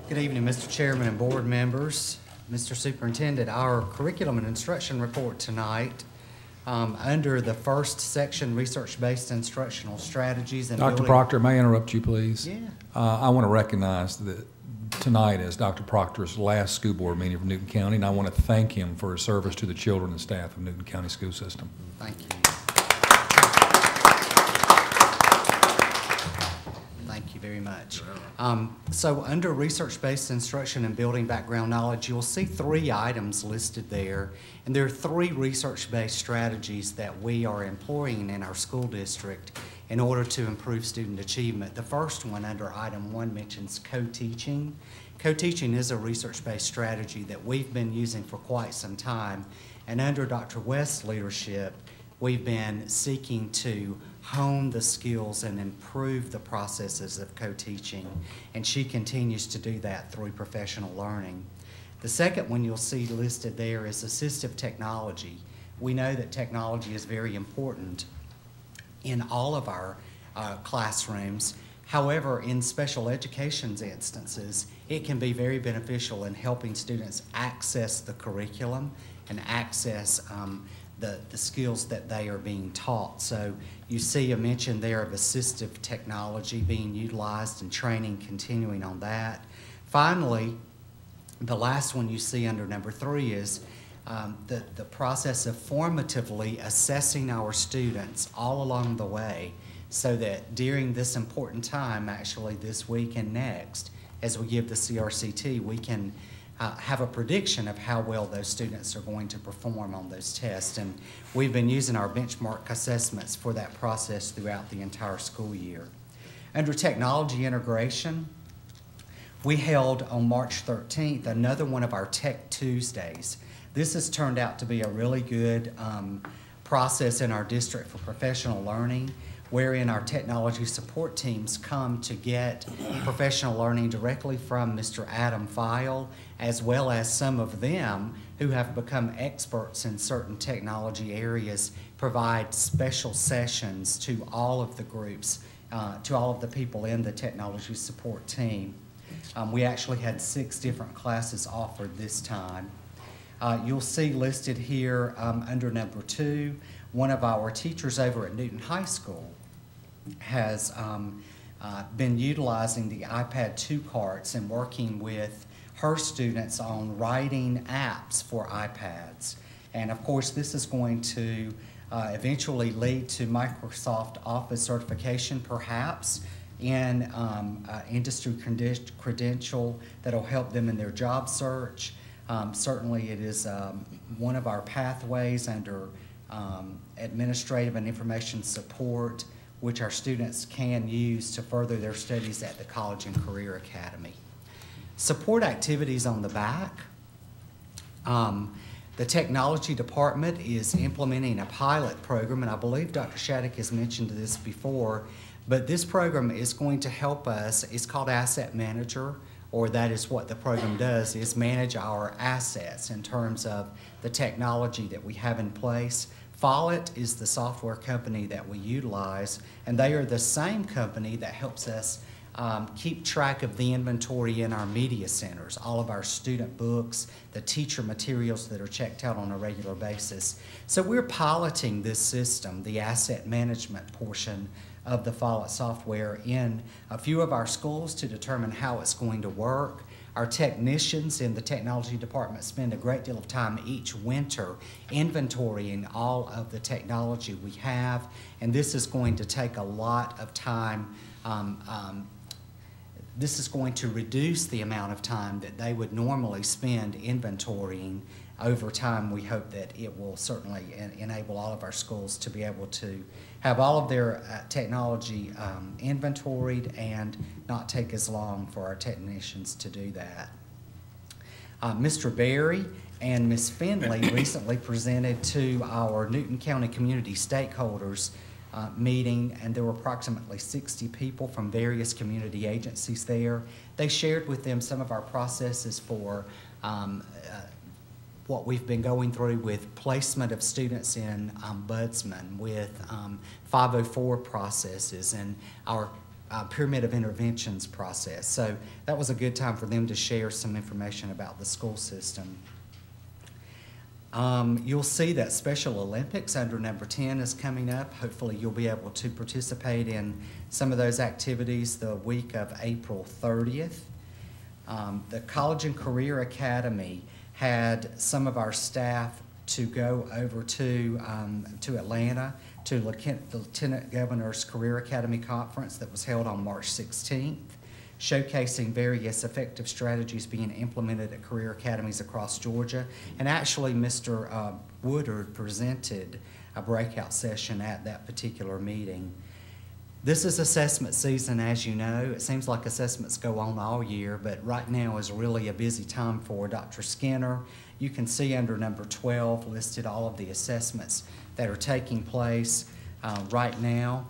Good evening, Mr. Chairman and board members. Mr. Superintendent, our curriculum and instruction report tonight, under the first section, research-based instructional strategies and Dr. building- Proctor, may I interrupt you, please? Yeah. I want to recognize that tonight is Dr. Proctor's last school board meeting for Newton County, and I want to thank him for his service to the children and staff of Newton County School System. Thank you. Thank you very much. So under research-based instruction and building background knowledge, you'll see 3 items listed there. And there are 3 research-based strategies that we are employing in our school district in order to improve student achievement. The first one under item 1 mentions co-teaching. Co-teaching is a research-based strategy that we've been using for quite some time. And under Dr. West's leadership, we've been seeking to hone the skills and improve the processes of co-teaching, and she continues to do that through professional learning. The second one you'll see listed there is assistive technology. We know that technology is very important in all of our classrooms. However, in special education instances, it can be very beneficial in helping students access the curriculum and access the skills that they are being taught. So you see a mention there of assistive technology being utilized and training continuing on that. Finally, the last one you see under number 3 is the process of formatively assessing our students all along the way so that during this important time, actually this week and next, as we give the CRCT, we can have a prediction of how well those students are going to perform on those tests. And we've been using our benchmark assessments for that process throughout the entire school year. Under technology integration, we held on March 13th another one of our Tech Tuesdays. This has turned out to be a really good process in our district for professional learning. wherein our technology support teams come to get professional learning directly from Mr. Adam File, as well as some of them who have become experts in certain technology areas, provide special sessions to all of the groups, to all of the people in the technology support team. We actually had 6 different classes offered this time. You'll see listed here under number 2, one of our teachers over at Newton High School has been utilizing the iPad 2 carts and working with her students on writing apps for iPads. And of course, this is going to eventually lead to Microsoft Office certification, perhaps, in industry credential that'll help them in their job search. Certainly, it is one of our pathways under administrative and information support, which our students can use to further their studies at the College and Career Academy. Support activities on the back. The technology department is implementing a pilot program, and I believe Dr. Shattuck has mentioned this before, but this program is going to help us. It's called Asset Manager, or that is what the program does, is manage our assets in terms of the technology that we have in place. Follett is the software company that we utilize, and they are the same company that helps us keep track of the inventory in our media centers, all of our student books, the teacher materials that are checked out on a regular basis. So we're piloting this system, the asset management portion of the Follett software, in a few of our schools to determine how it's going to work. Our technicians in the technology department spend a great deal of time each winter inventorying all of the technology we have, and this is going to take a lot of time. This is going to reduce the amount of time that they would normally spend inventorying. Over time, we hope that it will certainly enable all of our schools to be able to have all of their technology inventoried and not take as long for our technicians to do that. Mr. Berry and Ms. Finley recently presented to our Newton County community stakeholders meeting, and there were approximately 60 people from various community agencies there. They shared with them some of our processes for what we've been going through with placement of students in Budsman, with 504 processes, and our Pyramid of Interventions process. So that was a good time for them to share some information about the school system. You'll see that Special Olympics under number 10 is coming up. Hopefully you'll be able to participate in some of those activities the week of April 30th. The College and Career Academy had some of our staff to go over to Atlanta to the Lieutenant Governor's Career Academy Conference that was held on March 16th, showcasing various effective strategies being implemented at career academies across Georgia. And actually, Mr. Woodard presented a breakout session at that particular meeting. This is assessment season, as you know. It seems like assessments go on all year, but right now is really a busy time for Dr. Skinner. You can see under number 12 listed all of the assessments that are taking place right now.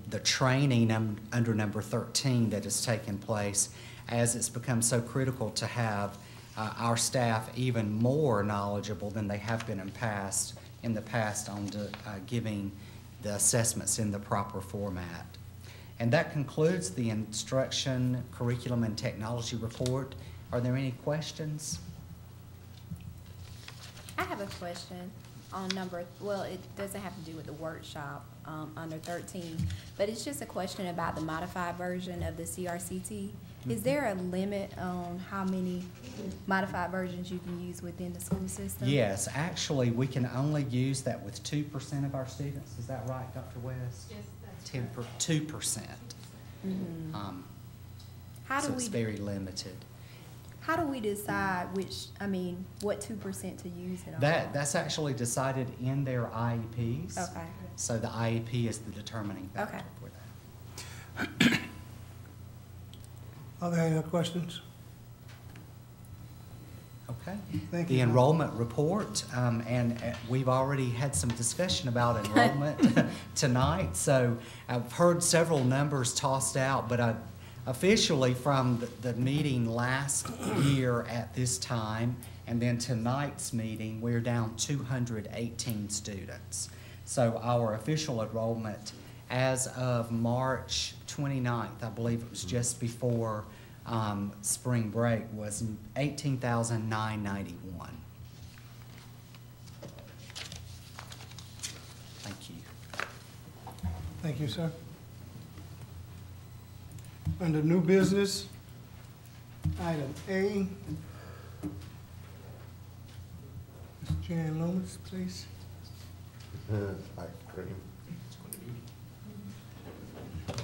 The training under number 13 that is taking place, as it's become so critical to have our staff even more knowledgeable than they have been in the past on giving the assessments in the proper format. And that concludes the instruction, curriculum, and technology report. Are there any questions? I have a question on well, it doesn't have to do with the workshop under 13, but it's just a question about the modified version of the CRCT. Is there a limit on how many modified versions you can use within the school system? Yes, actually, we can only use that with 2% of our students. Is that right, Dr. West? Yes, that's 2%. Mm-hmm. So it's very limited. How do we decide what 2% to use it on? That's actually decided in their IEPs. Okay. So the IEP is the determining factor for that. Are there any other questions? Okay. Thank The you. enrollment report, and we've already had some discussion about enrollment tonight. So I've heard several numbers tossed out, but officially from the meeting last year at this time, and then tonight's meeting, we're down 218 students. So our official enrollment as of March 29th, I believe it was just before spring break, was 18,991. Thank you. Thank you, sir. Under new business, item A. Ms. Jan Loomis, please. Ice cream.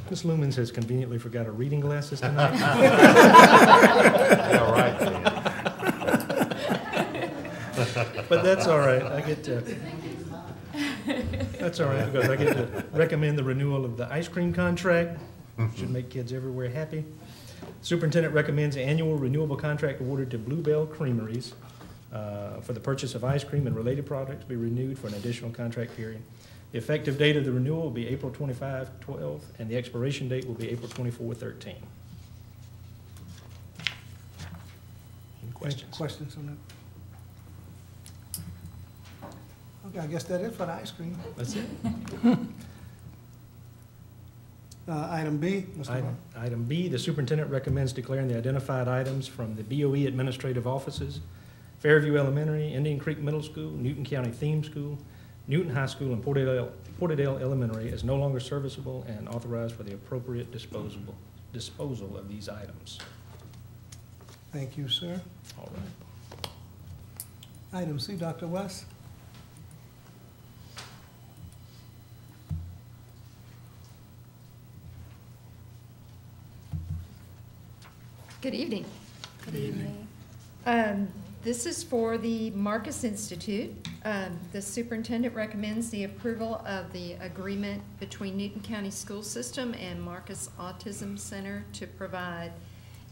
Ms. Lumens has conveniently forgot her reading glasses tonight. Yeah, right, Dan. But that's all right. I get to. That's all right, because I get to recommend the renewal of the ice cream contract. Should make kids everywhere happy. Superintendent recommends annual renewable contract awarded to Bluebell Creameries for the purchase of ice cream and related products be renewed for an additional contract period. The effective date of the renewal will be April 25, 12, and the expiration date will be April 24, 13. Any questions? Questions on that? Okay, I guess that is for the ice cream. That's it. Item B, Mr. Moore. Item B, the superintendent recommends declaring the identified items from the BOE administrative offices, Fairview Elementary, Indian Creek Middle School, Newton County Theme School, Newton High School, and Porterdale Elementary as no longer serviceable and authorized for the appropriate disposal of these items. Thank you, sir. All right. Item C, Dr. West. Good evening. Good evening. This is for the Marcus Institute. The superintendent recommends the approval of the agreement between Newton County School System and Marcus Autism Center to provide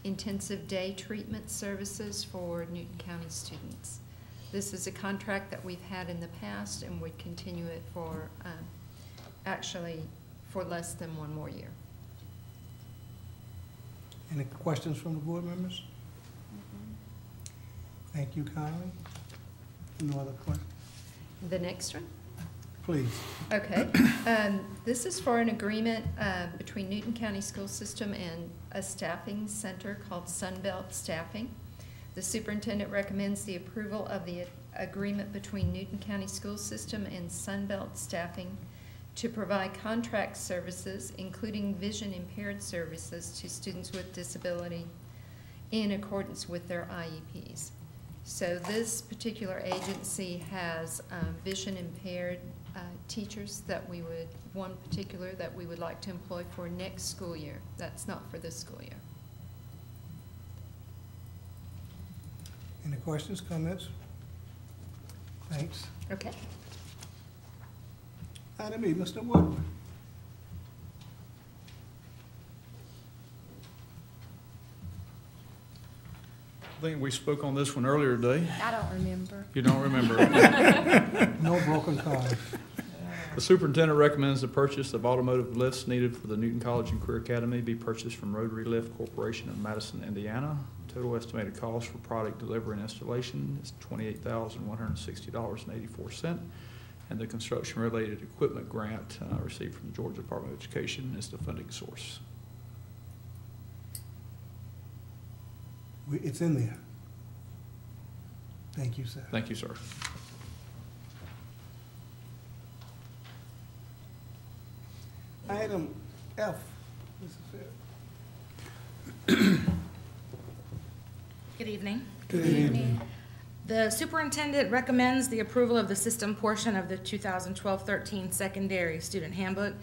intensive day treatment services for Newton County students. This is a contract that we've had in the past and would continue it for, actually, for less than 1 more year. Any questions from the board members? Thank you kindly. No other questions? The next one? Please. Okay. This is for an agreement between Newton County School System and a staffing center called Sunbelt Staffing. The superintendent recommends the approval of the agreement between Newton County School System and Sunbelt Staffing to provide contract services, including vision impaired services to students with disability in accordance with their IEPs. So this particular agency has vision impaired teachers that we would, one particular that we would like to employ for next school year. That's not for this school year. Any questions, comments? Thanks. Okay. Item E, Mr. Wood. I think we spoke on this one earlier today. I don't remember. You don't remember. No broken cars. The superintendent recommends the purchase of automotive lifts needed for the Newton College and Career Academy be purchased from Rotary Lift Corporation of Madison, Indiana. Total estimated cost for product delivery and installation is $28,160.84. And the construction-related equipment grant received from the Georgia Department of Education is the funding source. It's in there. Thank you, sir. Thank you, sir. Item F, Good evening. Good evening. The superintendent recommends the approval of the system portion of the 2012-13 secondary student handbook.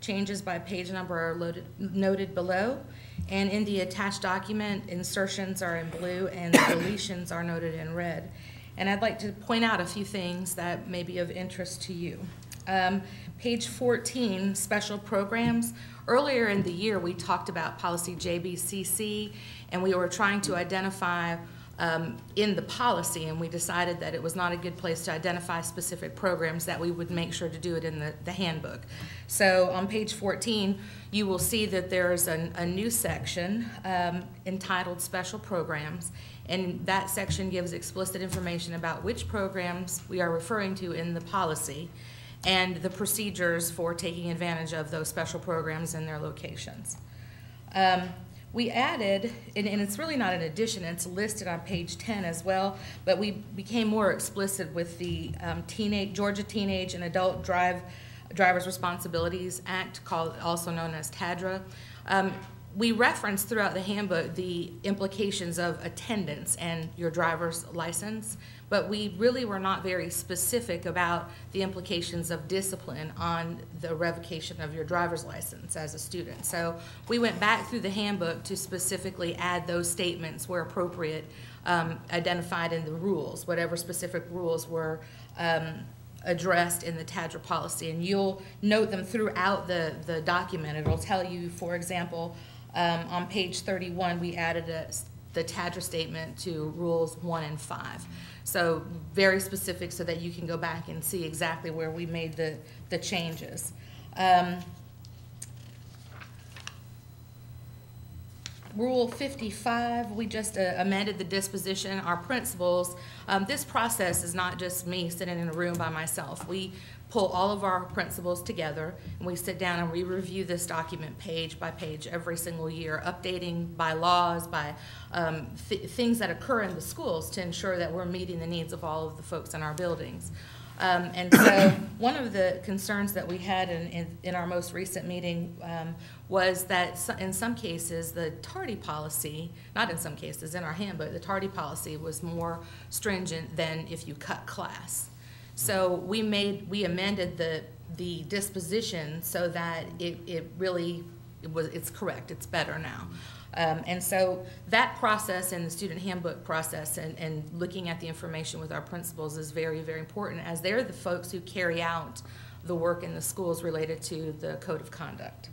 Changes by page number are noted below. And in the attached document, insertions are in blue and deletions are noted in red. And I'd like to point out a few things that may be of interest to you. Page 14, special programs. Earlier in the year, we talked about policy JBCC, and we were trying to identify in the policy, and we decided that it was not a good place to identify specific programs, that we would make sure to do it in the handbook. So on page 14, you will see that there's a new section entitled Special Programs, and that section gives explicit information about which programs we are referring to in the policy and the procedures for taking advantage of those special programs and their locations. We added, and it's really not an addition, it's listed on page 10 as well, but we became more explicit with the Georgia Teenage and Adult Driver's Responsibilities Act, also known as TADRA. We reference throughout the handbook the implications of attendance and your driver's license, but we really were not very specific about the implications of discipline on the revocation of your driver's license as a student. So we went back through the handbook to specifically add those statements where appropriate, identified in the rules, whatever specific rules were addressed in the TADRA policy. And you'll note them throughout the document. It'll tell you, for example, on page 31, we added the TADRA statement to rules 1 and 5. So very specific so that you can go back and see exactly where we made the changes. Rule 55, we just amended the disposition. Our principals, this process is not just me sitting in a room by myself. We pull all of our principals together and we sit down and we review this document page by page every single year, updating by laws, by things that occur in the schools to ensure that we're meeting the needs of all of the folks in our buildings. And so one of the concerns that we had in our most recent meeting was that in some cases the tardy policy, not in some cases, in our handbook, the tardy policy was more stringent than if you cut class. So we amended the disposition so that it's correct, it's better now. And so that process and the student handbook process and looking at the information with our principals is very, very important, as they're the folks who carry out the work in the schools related to the code of conduct.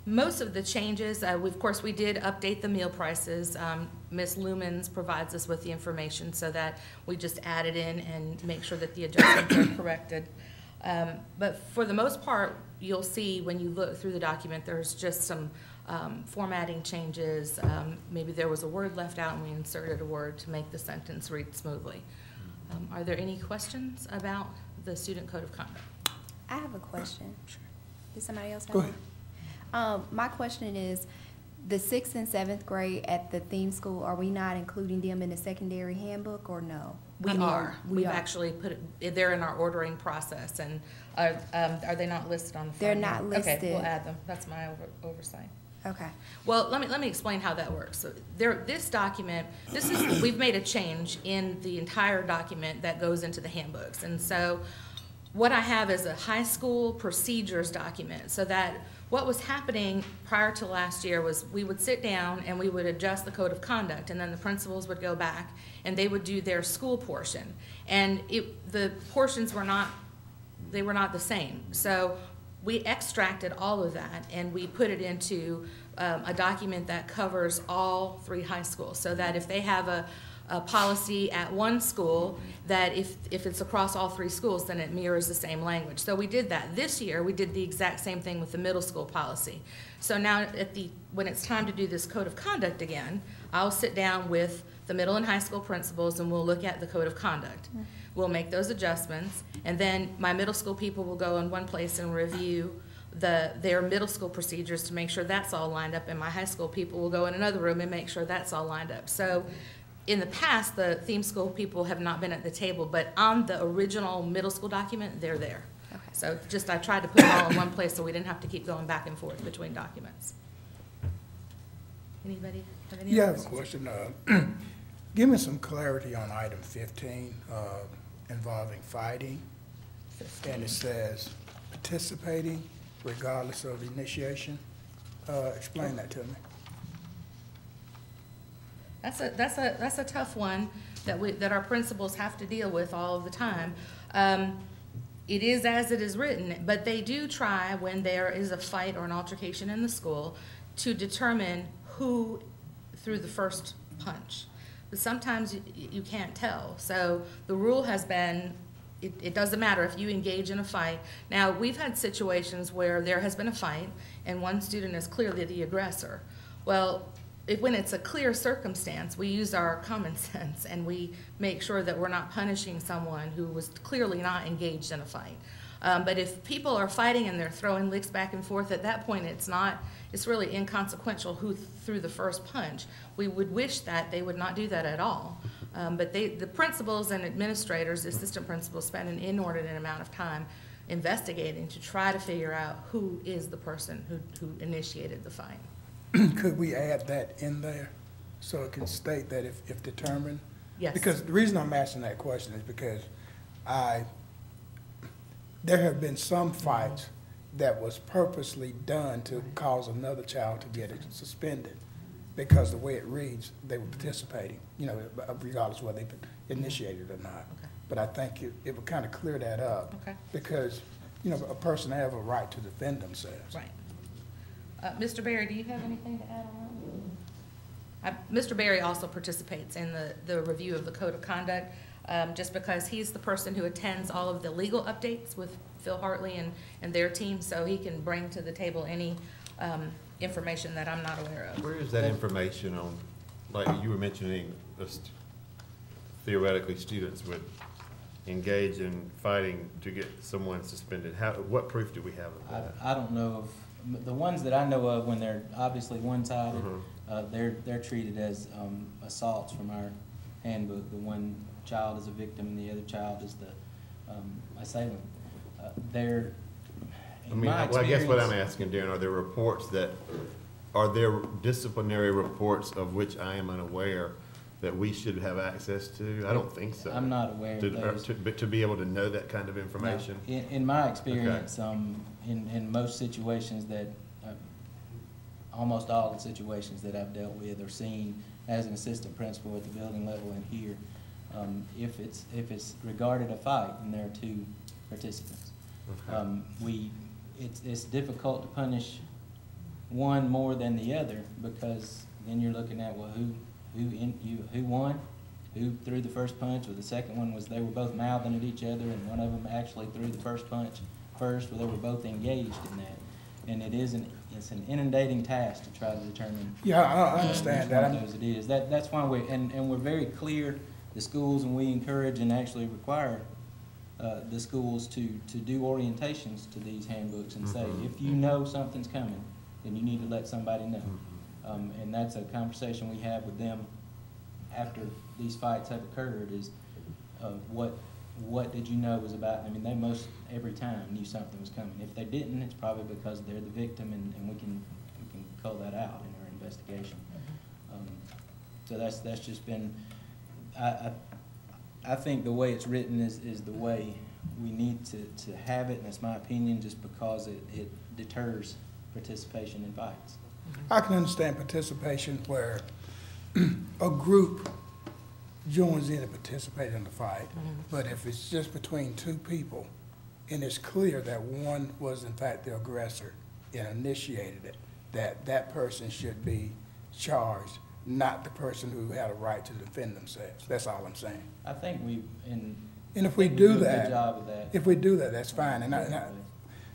Most of the changes, of course, we did update the meal prices. Ms. Lumens provides us with the information so that we just add it in and make sure that the adjustments are corrected. But for the most part, you'll see when you look through the document, there's just some formatting changes. Maybe there was a word left out and we inserted a word to make the sentence read smoothly. Are there any questions about the student code of conduct? I have a question. Sure. Did somebody else have Go one? My question is, the 6th and 7th grade at the theme school, are we not including them in the secondary handbook or no? We are. We've actually put it, they're in our ordering process, and are they not listed on the front? They're not listed. Okay, we'll add them. That's my oversight. Okay. Well, let me explain how that works. So this document, we've made a change in the entire document that goes into the handbooks, and so what I have is a high school procedures document, so that what was happening prior to last year was we would sit down and we would adjust the code of conduct, and then the principals would go back and they would do their school portion. And the portions were not the same. So we extracted all of that and we put it into a document that covers all 3 high schools, so that if they have a policy at one school, that if it's across all 3 schools, then it mirrors the same language. So we did that. This year, we did the exact same thing with the middle school policy. So now when it's time to do this code of conduct again, I'll sit down with the middle and high school principals and we'll look at the code of conduct. We'll make those adjustments, and then my middle school people will go in one place and review their middle school procedures to make sure that's all lined up, and my high school people will go in another room and make sure that's all lined up. So in the past, the theme school people have not been at the table, but on the original middle school document, they're there. Okay. So I tried to put them all in one place so we didn't have to keep going back and forth between documents. Anybody have any other questions? I have a question. Give me some clarity on item 15 involving fighting. 15. And it says participating regardless of initiation. Explain that to me. That's a tough one that our principals have to deal with all of the time. It is as it is written, but they do try, when there is a fight or an altercation in the school, to determine who threw the first punch. but sometimes you can't tell. So the rule has been, it doesn't matter if you engage in a fight. Now, we've had situations where there has been a fight and one student is clearly the aggressor. Well, when it's a clear circumstance, we use our common sense and we make sure that we're not punishing someone who was clearly not engaged in a fight. But if people are fighting and they're throwing licks back and forth, at that point it's really inconsequential who threw the first punch. We would wish that they would not do that at all. But the principals and administrators, the assistant principals, spend an inordinate amount of time investigating to try to figure out who is the person who initiated the fight. Could we add that in there so it can state that if determined? Yes. Because the reason I'm asking that question is because there have been some fights that was purposely done to cause another child to get suspended because the way it reads, they were participating, regardless of whether they initiated or not. Okay. But I think it would kind of clear that up. Okay. Because, a person have a right to defend themselves. Right. Mr. Berry, do you have anything to add on that? Mr. Berry also participates in the review of the Code of Conduct, just because he's the person who attends all of the legal updates with Phil Hartley and their team, so he can bring to the table any information that I'm not aware of. Where is that information on, like you were mentioning, theoretically students would engage in fighting to get someone suspended? What proof do we have of that? I don't know of. The ones that I know of, when they're obviously one-sided, they're treated as assaults from our handbook. The one child is a victim and the other child is the assailant. I guess what I'm asking, Darren, are there disciplinary reports of which I am unaware that we should have access to? I don't think so. I'm not aware of those. To be able to know that kind of information? No. In my experience, in most situations almost all the situations that I've dealt with or seen as an assistant principal at the building level and here, if it's regarded a fight and there are two participants, it's difficult to punish one more than the other, because then you're looking at, well, who won, who threw the first punch, or the second one was they were both mouthing at each other and one of them actually threw the first punch first, or they were both engaged in that. And it's an inundating task to try to determine. Yeah, I understand that. Which one of those it is. That's why we're very clear, the schools, and we encourage and actually require the schools to do orientations to these handbooks and say, if you know something's coming, then you need to let somebody know. And that's a conversation we have with them after these fights have occurred, is what did you know was about. I mean, they most every time knew something was coming. If they didn't, it's probably because they're the victim, and we can call that out in our investigation. So that's just been, I think the way it's written is the way we need to have it, and that's my opinion, just because it deters participation in fights. I can understand participation where a group joins in and participates in the fight, but if it's just between two people and it's clear that one was in fact the aggressor and initiated it, that person should be charged, not the person who had a right to defend themselves. That's all I'm saying. I think and if we do a that, good job of that. if we do that, that's fine. And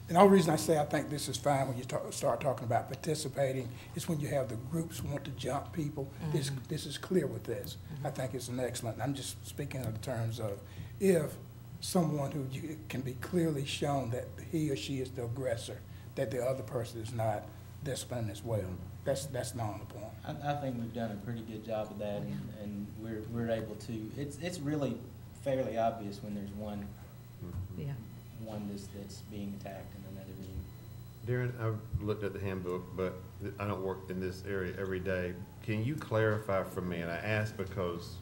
the only reason I say I think this is fine when you start talking about participating is when you have the groups want to jump people. This is clear with this. I think it's an excellent. I'm just speaking in terms of if someone who can be clearly shown that he or she is the aggressor, that the other person is not disciplined as well. That's the only point. I think we've done a pretty good job of that, and we're able to. It's really fairly obvious when there's one that's being attacked and another being. Darren, I've looked at the handbook, but I don't work in this area every day. Can you clarify for me, and I ask because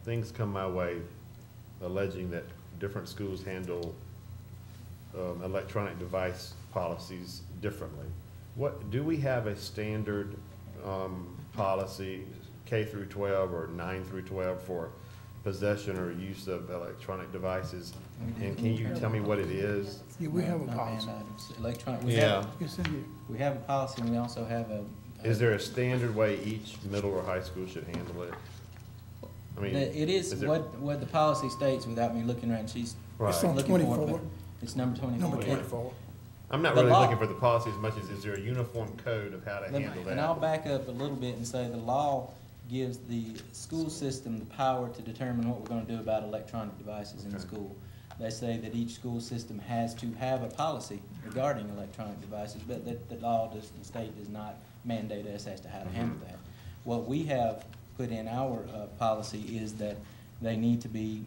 things come my way alleging that different schools handle electronic device policies differently. Do we have a standard policy, K through 12 or 9 through 12, for possession or use of electronic devices? And can you tell me what it is? Yeah, we have a policy. Electronic. We have a policy, and we also have a. Is there a standard way each middle or high school should handle it? I mean, It is what the policy states without me looking around. She's Right. It's on looking for it, 24. but it's number 24. Number 24. I'm not The really law- looking for the policy as much as is there a uniform code of how to handle that? And I'll back up a little bit and say the law gives the school system the power to determine what we're going to do about electronic devices in the Okay. school. They say that each school system has to have a policy regarding electronic devices, but that the state does not mandate us as to how to handle that. What we have put in our policy is that they need to be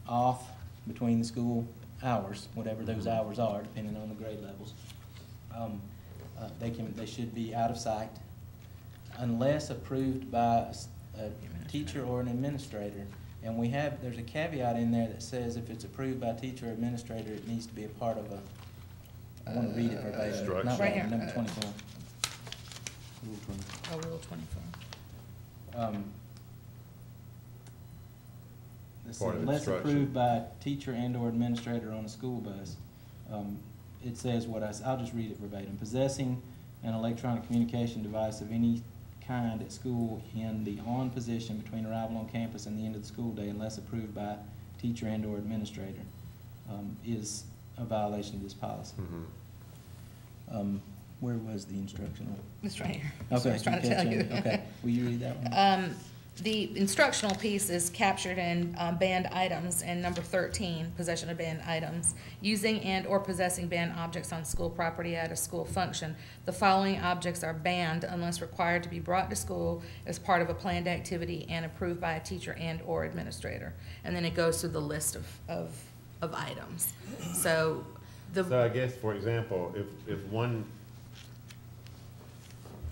off between the school hours, whatever those hours are, depending on the grade levels. They should be out of sight unless approved by a teacher or an administrator. And there's a caveat in there that says if it's approved by a teacher or administrator, it needs to be a part of I want to read it verbatim. Instruction. Not Right here. number 24. Rule 24. Oh, Rule 24. Let's see, Part of unless instruction. approved by a teacher and/or administrator on a school bus. It says I'll just read it verbatim. Possessing an electronic communication device of any kind at school in the on position between arrival on campus and the end of the school day, unless approved by teacher and/or administrator, is a violation of this policy. Where was the instructional? It's right here. Okay, That's what I was trying to you tell catch you. it? Okay, will you read that one? The instructional piece is captured in banned items, and number 13, possession of banned items. Using and/or possessing banned objects on school property at a school function. The following objects are banned unless required to be brought to school as part of a planned activity and approved by a teacher and/or administrator. And then it goes through the list of items. So So I guess, for example,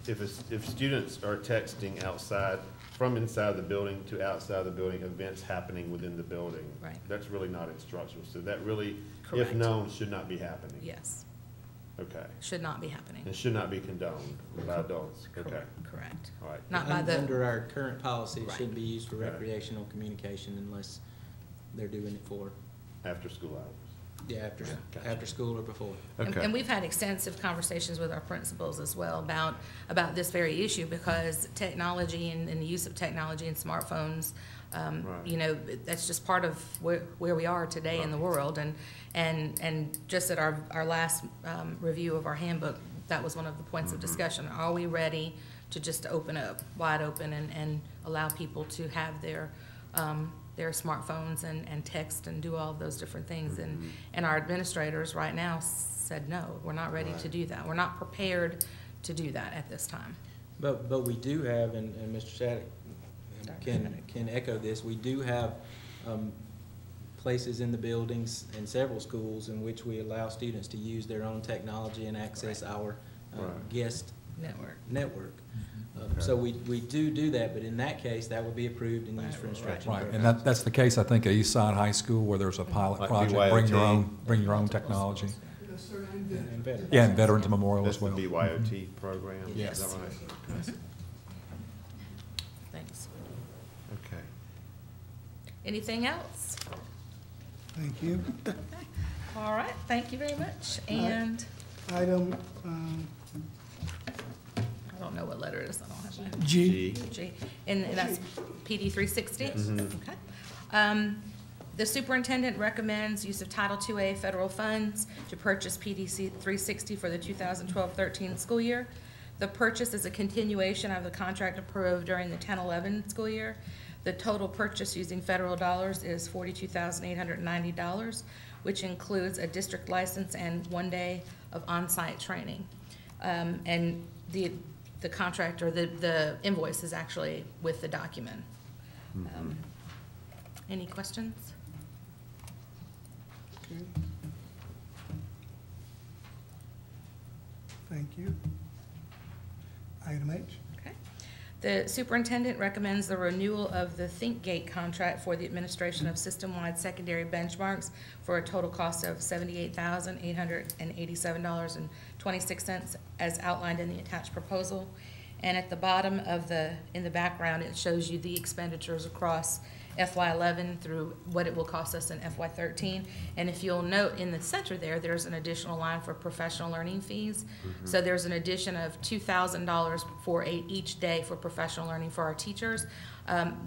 if students are texting outside, from inside the building to outside the building, events happening within the building. Right. That's really not instructional, so that really, Correct. if known, should not be happening. Yes, Okay. should not be happening. It should not be condoned by adults, okay. Correct. All right. Not by the, Under our current policy, it Right. shouldn't be used for Okay. recreational communication unless they're doing it for, After school hours. after school or before. and we've had extensive conversations with our principals as well about this very issue, because technology and the use of technology and smartphones, you know, that's just part of where we are today in the world. And just at our last review of our handbook, that was one of the points of discussion. Are we ready to just open up, wide open, and allow people to have their smartphones and text and do all of those different things? And our administrators right now said, no, we're not ready to do that. We're not prepared to do that at this time. But we do have, and Mr. Shattuck can echo this, we do have places in the buildings and several schools in which we allow students to use their own technology and access our guest network. So we do that, but in that case, that would be approved and used for instruction. Right, and that's the case, I think, at Eastside High School, where there's a pilot Like project, BYOT. bring your own technology. And veterans. Yeah, and Veterans Memorial That's as the well. BYOT program? Yes. Is that right? Thanks. Okay. Anything else? Thank you. All right, thank you very much. And Item I don't know what letter it is, I don't have that. G. G. And that's PD 360? Okay. The superintendent recommends use of Title IIA federal funds to purchase PDC 360 for the 2012-13 school year. The purchase is a continuation of the contract approved during the 10-11 school year. The total purchase using federal dollars is $42,890, which includes a district license and 1 day of on-site training. And the contract, or the invoice, is actually with the document. Any questions? Okay. Thank you. Item H. Okay. The superintendent recommends the renewal of the ThinkGate contract for the administration of system-wide secondary benchmarks for a total cost of $78,887.26 as outlined in the attached proposal. And at the bottom of in the background, it shows you the expenditures across FY11 through what it will cost us in FY13. And if you'll note in the center there, there's an additional line for professional learning fees. So there's an addition of $2,000 for each day for professional learning for our teachers.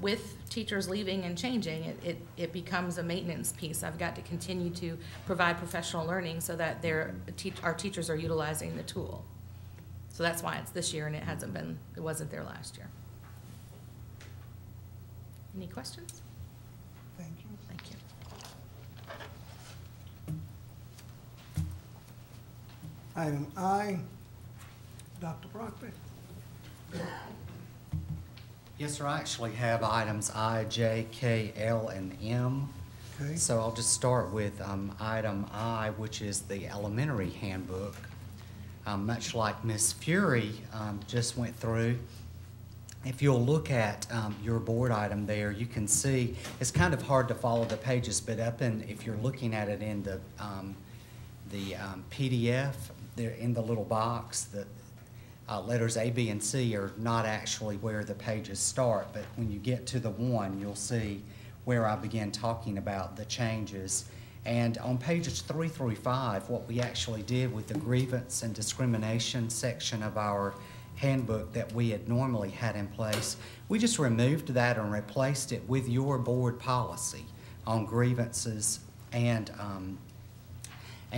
With teachers leaving and changing, it becomes a maintenance piece. I've got to continue to provide professional learning so that our teachers are utilizing the tool. So that's why it's this year, and it wasn't there last year. Any questions? Thank you. Thank you. Item I, Dr. Brockman. Yes, sir. I actually have items I, J, K, L, and M. Okay. So I'll just start with item I, which is the elementary handbook. Much like Ms. Fury just went through, if you'll look at your board item there, you can see it's kind of hard to follow the pages, but if you're looking at it in the PDF, they're in the little box. The letters A, B, and C are not actually where the pages start, but when you get to the one, you'll see where I begin talking about the changes. And on pages 3 through 5, what we actually did with the grievance and discrimination section of our handbook that we had normally had in place, we just removed that and replaced it with your board policy on grievances and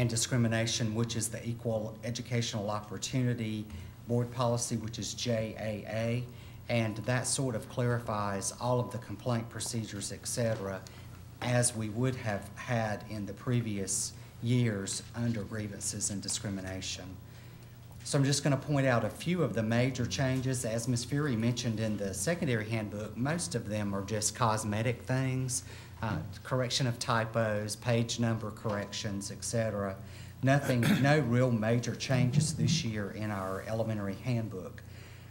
discrimination, which is the Equal Educational Opportunity Board Policy, which is JAA, and that sort of clarifies all of the complaint procedures, et cetera, as we would have had in the previous years under grievances and discrimination. So I'm just going to point out a few of the major changes. As Ms. Fury mentioned in the secondary handbook, most of them are just cosmetic things, correction of typos, page number corrections, etc. No real major changes this year in our elementary handbook.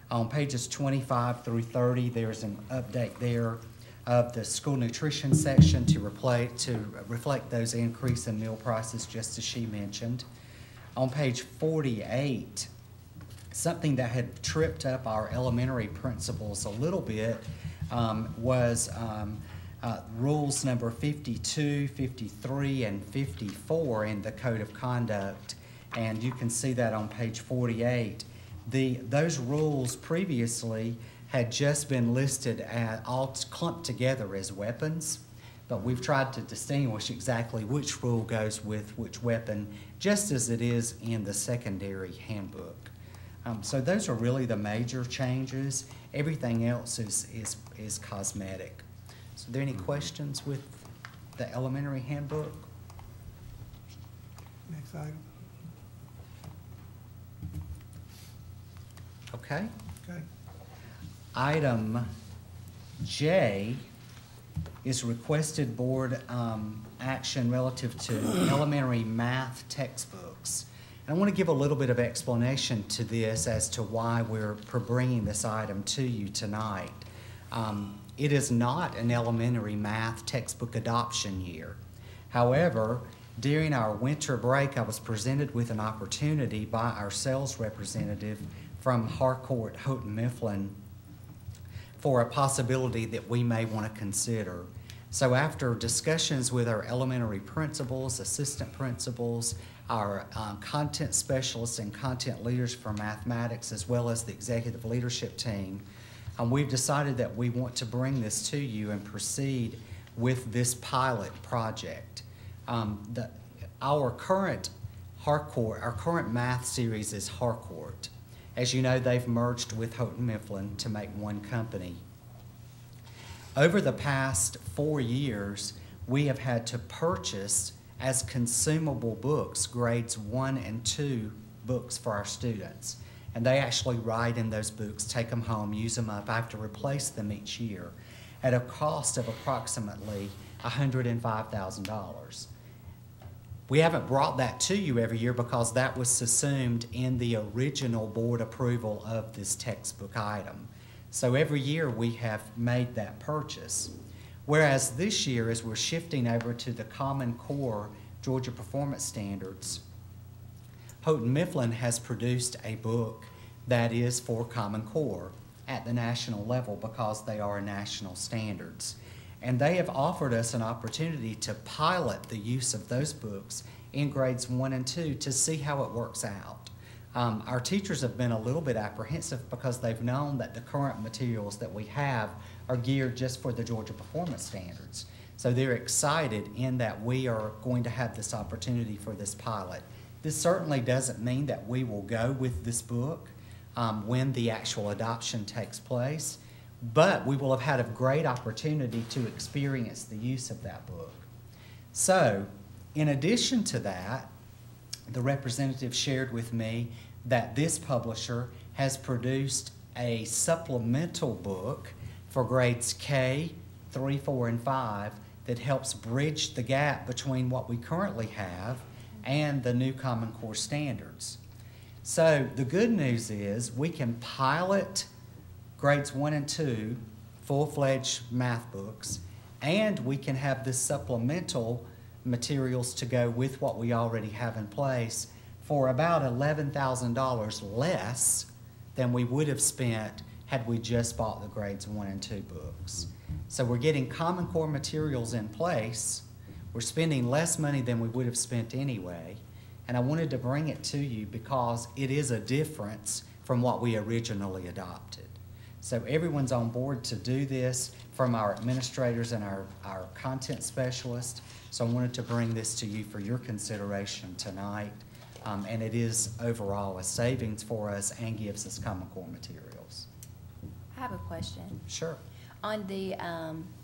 On pages 25 through 30, there's an update there of the school nutrition section to reflect those increase in meal prices, just as she mentioned. On page 48, something that had tripped up our elementary principals a little bit was rules number 52, 53, and 54 in the Code of Conduct, and you can see that on page 48. Those rules previously had just been listed all clumped together as weapons, but we've tried to distinguish exactly which rule goes with which weapon, just as it is in the secondary handbook. So those are really the major changes. Everything else is cosmetic. So are there any questions with the elementary handbook? Next item. Okay. Okay. Item J is requested board action relative to elementary math textbooks. And I want to give a little bit of explanation to this as to why we're bringing this item to you tonight. It is not an elementary math textbook adoption year. However, during our winter break, I was presented with an opportunity by our sales representative from Harcourt Houghton Mifflin for a possibility that we may want to consider. So after discussions with our elementary principals, assistant principals, our content specialists and content leaders for mathematics, as well as the executive leadership team, we've decided that we want to bring this to you and proceed with this pilot project. Our current math series is Harcourt. As you know, they've merged with Houghton Mifflin to make one company. Over the past 4 years, we have had to purchase as consumable books, grades 1 and 2 books for our students. And they actually write in those books, take them home, use them up. I have to replace them each year at a cost of approximately $105,000. We haven't brought that to you every year because that was subsumed in the original board approval of this textbook item. So every year we have made that purchase. Whereas this year, as we're shifting over to the Common Core Georgia Performance Standards, Houghton Mifflin has produced a book that is for Common Core at the national level because they are national standards. And they have offered us an opportunity to pilot the use of those books in grades 1 and 2 to see how it works out. Our teachers have been a little bit apprehensive because they've known that the current materials that we have are geared just for the Georgia Performance Standards. So they're excited in that we are going to have this opportunity for this pilot. This certainly doesn't mean that we will go with this book when the actual adoption takes place, but we will have had a great opportunity to experience the use of that book. So, in addition to that, the representative shared with me that this publisher has produced a supplemental book for grades K, 3, 4, and 5 that helps bridge the gap between what we currently have and the new Common Core standards. So the good news is we can pilot grades 1 and 2 full-fledged math books, and we can have this supplemental materials to go with what we already have in place for about $11,000 less than we would have spent had we just bought the grades 1 and 2 books. So we're getting Common Core materials in place. We're spending less money than we would have spent anyway. And I wanted to bring it to you because it is a difference from what we originally adopted. So everyone's on board to do this, from our administrators and our content specialists. So I wanted to bring this to you for your consideration tonight. And it is overall a savings for us and gives us Common Core materials. I have a question. Sure. On the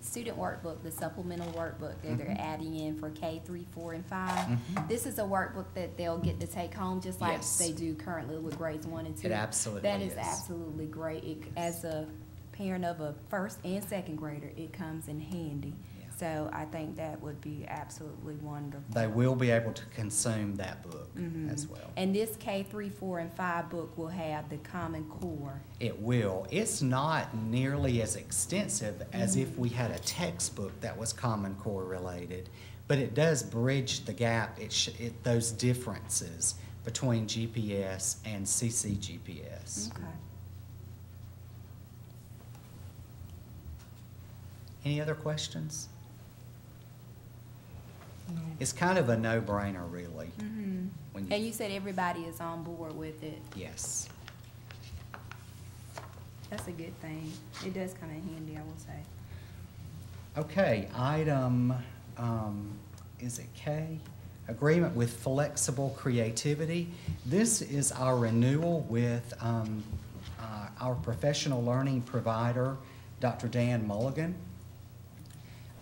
student workbook, the supplemental workbook that they're adding in for K, 3, 4, and 5, this is a workbook that they'll get to take home just like they do currently with grades 1 and 2. It absolutely That is is. absolutely great. As a parent of a first and second grader, it comes in handy. So I think that would be absolutely wonderful. They will be able to consume that book as well. And this K, 3, 4, and 5 book will have the Common Core. It will. It's not nearly as extensive as if we had a textbook that was Common Core related, but it does bridge the gap, those differences between GPS and CCGPS. Okay. Any other questions? It's kind of a no-brainer, really. When And you said everybody is on board with it. Yes. That's a good thing. It does come in handy, I will say. Okay, item, is it K? Agreement with Flexible Creativity. This is our renewal with our professional learning provider, Dr. Dan Mulligan.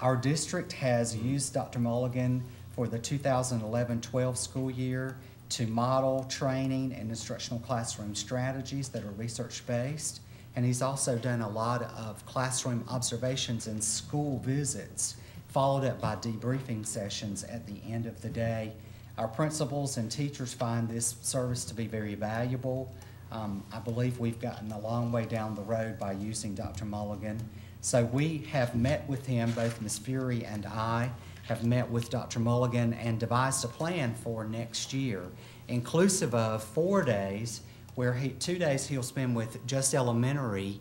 Our district has used Dr. Mulligan for the 2011-12 school year to model training and instructional classroom strategies that are research-based. And he's also done a lot of classroom observations and school visits, followed up by debriefing sessions at the end of the day. Our principals and teachers find this service to be very valuable. I believe we've gotten a long way down the road by using Dr. Mulligan. So we have met with him, both Ms. Fury and I have met with Dr. Mulligan and devised a plan for next year, inclusive of 4 days, where 2 days he'll spend with just elementary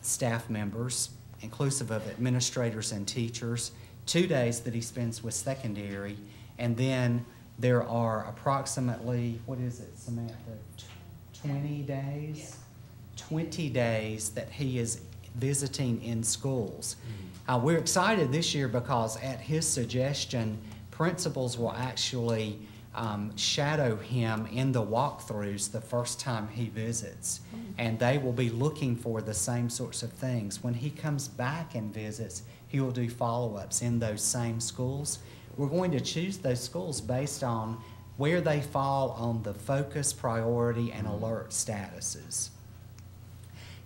staff members, inclusive of administrators and teachers, 2 days that he spends with secondary, and then there are approximately, what is it, Samantha, 20 days? 20 days that he is visiting in schools. We're excited this year because at his suggestion, principals will actually shadow him in the walkthroughs the first time he visits. And they will be looking for the same sorts of things. When he comes back and visits, he will do follow-ups in those same schools. We're going to choose those schools based on where they fall on the focus, priority, and alert statuses.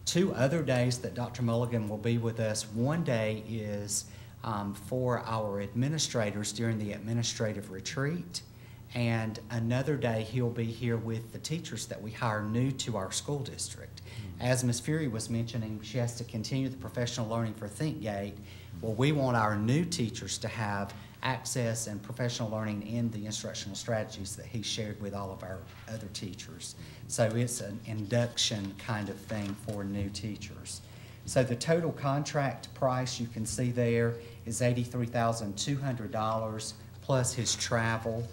2 other days that Dr. Mulligan will be with us, one day is for our administrators during the administrative retreat, and another day he'll be here with the teachers that we hire new to our school district. As Ms. Fury was mentioning, she has to continue the professional learning for ThinkGate. Well, we want our new teachers to have access and professional learning in the instructional strategies that he shared with all of our other teachers. So it's an induction kind of thing for new teachers. So the total contract price you can see there is $83,200 plus his travel.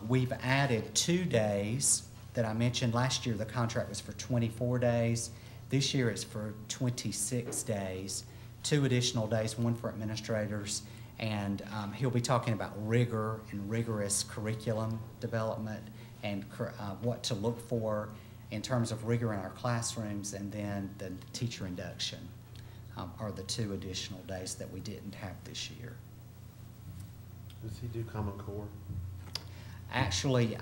We've added 2 days that I mentioned. Last year the contract was for 24 days. This year it's for 26 days, 2 additional days, 1 for administrators, and he'll be talking about rigor and rigorous curriculum development and what to look for in terms of rigor in our classrooms, and then the teacher induction are the 2 additional days that we didn't have this year. Does he do Common Core? Actually,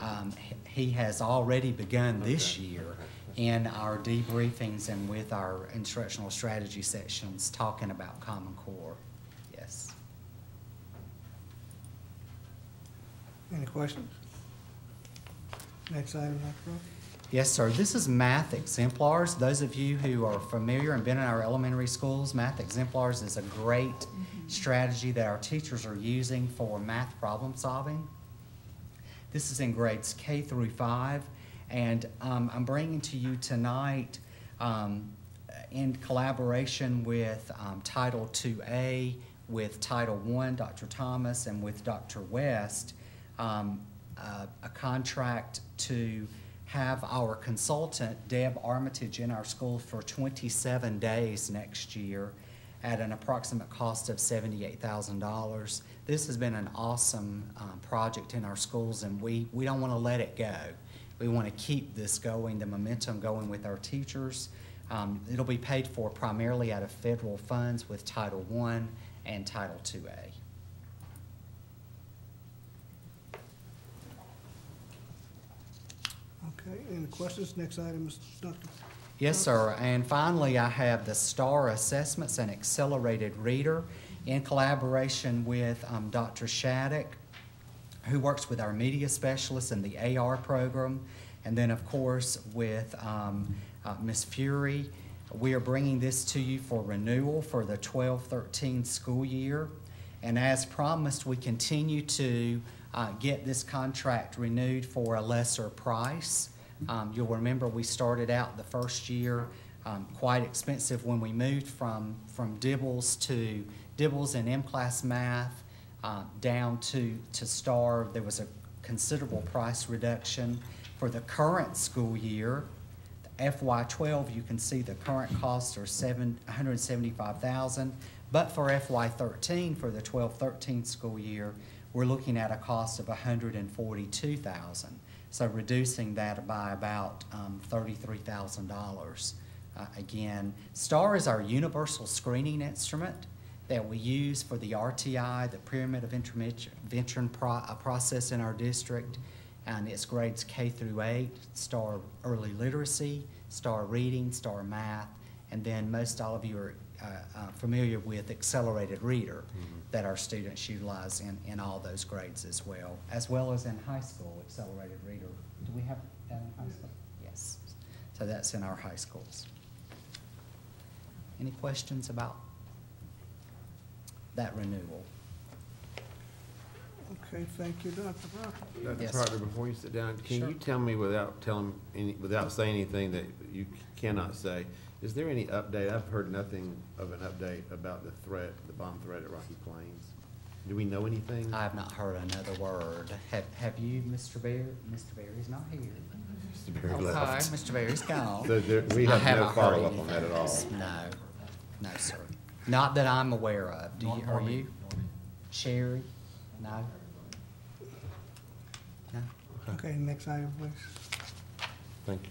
he has already begun this year in our debriefings and with our instructional strategy sections talking about Common Core. Yes. Any questions? Next item, Dr. Rowe. Yes, sir. This is math exemplars. Those of you who are familiar and been in our elementary schools, math exemplars is a great strategy that our teachers are using for math problem solving. This is in grades K through 5, and I'm bringing to you tonight in collaboration with Title IIA, with Title I, Dr. Thomas, and with Dr. West, a contract to have our consultant, Deb Armitage, in our school for 27 days next year at an approximate cost of $78,000. This has been an awesome project in our schools, and we don't want to let it go. We want to keep this going, the momentum going with our teachers. It'll be paid for primarily out of federal funds with Title I and Title IIA. Okay, any questions? Next item is Dr. Yes, sir. And finally, I have the STAR Assessments and Accelerated Reader in collaboration with Dr. Shattuck, who works with our media specialists in the AR program. And then, of course, with Ms. Fury, we are bringing this to you for renewal for the 12-13 school year. And as promised, we continue to get this contract renewed for a lesser price. You'll remember we started out the first year quite expensive when we moved from Dibbles and M-Class Math down to STAR. There was a considerable price reduction. For the current school year, the FY12, you can see the current costs are $175,000, but for FY13, for the 12-13 school year, we're looking at a cost of $142,000. So reducing that by about $33,000. Again, STAR is our universal screening instrument that we use for the RTI, the Pyramid of Intervention process in our district. And it's grades K through 8, STAR Early Literacy, STAR Reading, STAR Math, and then most all of you are familiar with Accelerated Reader that our students utilize in all those grades as well as in high school, Accelerated Reader. Do we have that in high school? Yes. So that's in our high schools. Any questions about that renewal? Okay, thank you, Dr. Proctor. Dr. Yes, Proctor, sir. before you sit down, can Sure. you tell me without saying anything that you cannot say, is there any update? I've heard nothing of an update about the bomb threat at Rocky Plains. Do we know anything? I have not heard another word. Have you, Mr. Berry? Mr. Berry's not here. Mr. Berry Okay, left. Mr. Berry's gone. So we I have no haven't heard follow-up on that at all? anything. No, sir. Not that I'm aware of. Are you? Sherry? No? No? Okay, next item, please. Thank you.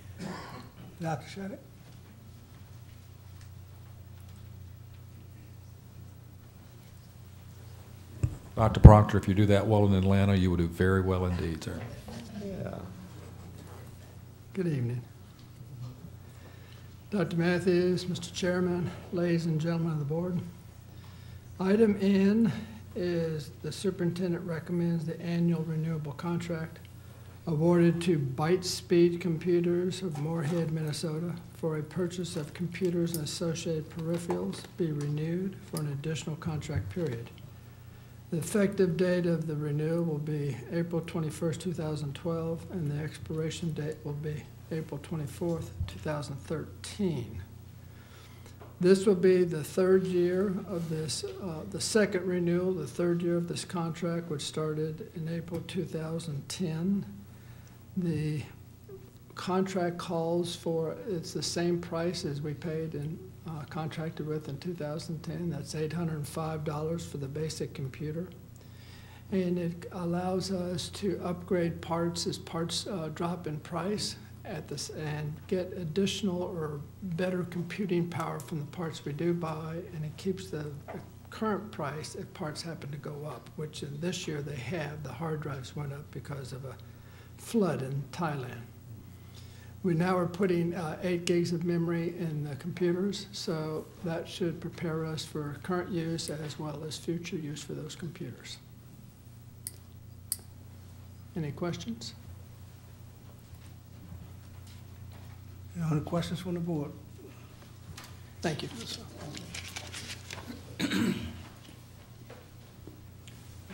Dr. Shattuck? Dr. Proctor, if you do that well in Atlanta, you will do very well indeed, sir. Yeah. Good evening. Dr. Matthews, Mr. Chairman, ladies and gentlemen of the board. Item N is the superintendent recommends the annual renewable contract awarded to Byte Computers of Moorhead, Minnesota for a purchase of computers and associated peripherals be renewed for an additional contract period. The effective date of the renewal will be April 21st, 2012, and the expiration date will be April 24th, 2013. This will be the third year of this, the second renewal, the third year of this contract, which started in April 2010. The contract calls for, it's the same price as we paid and contracted with in 2010. That's $805 for the basic computer. And it allows us to upgrade parts as parts drop in price at this, and get additional or better computing power from the parts we do buy, and it keeps the current price if parts happen to go up, which in this year they have. The hard drives went up because of a flood in Thailand. We now are putting 8 gigs of memory in the computers, so that should prepare us for current use as well as future use for those computers. Any questions? Any other questions from the board? Thank you. Okay,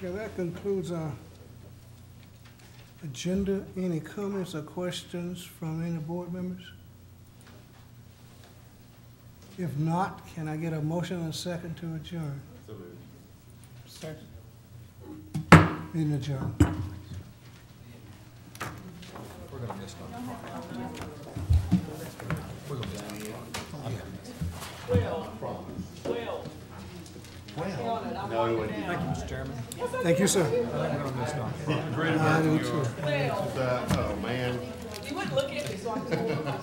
that concludes our agenda. Any comments or questions from any board members? If not, can I get a motion and a second to adjourn? Second. Meeting adjourned. We're gonna miss one. We're gonna miss one. No, we wouldn't. Thank you, Mr. Chairman. Thank you, sir. I think we're gonna miss one. I do too. Oh, man. You wouldn't look at me, so I could hold up.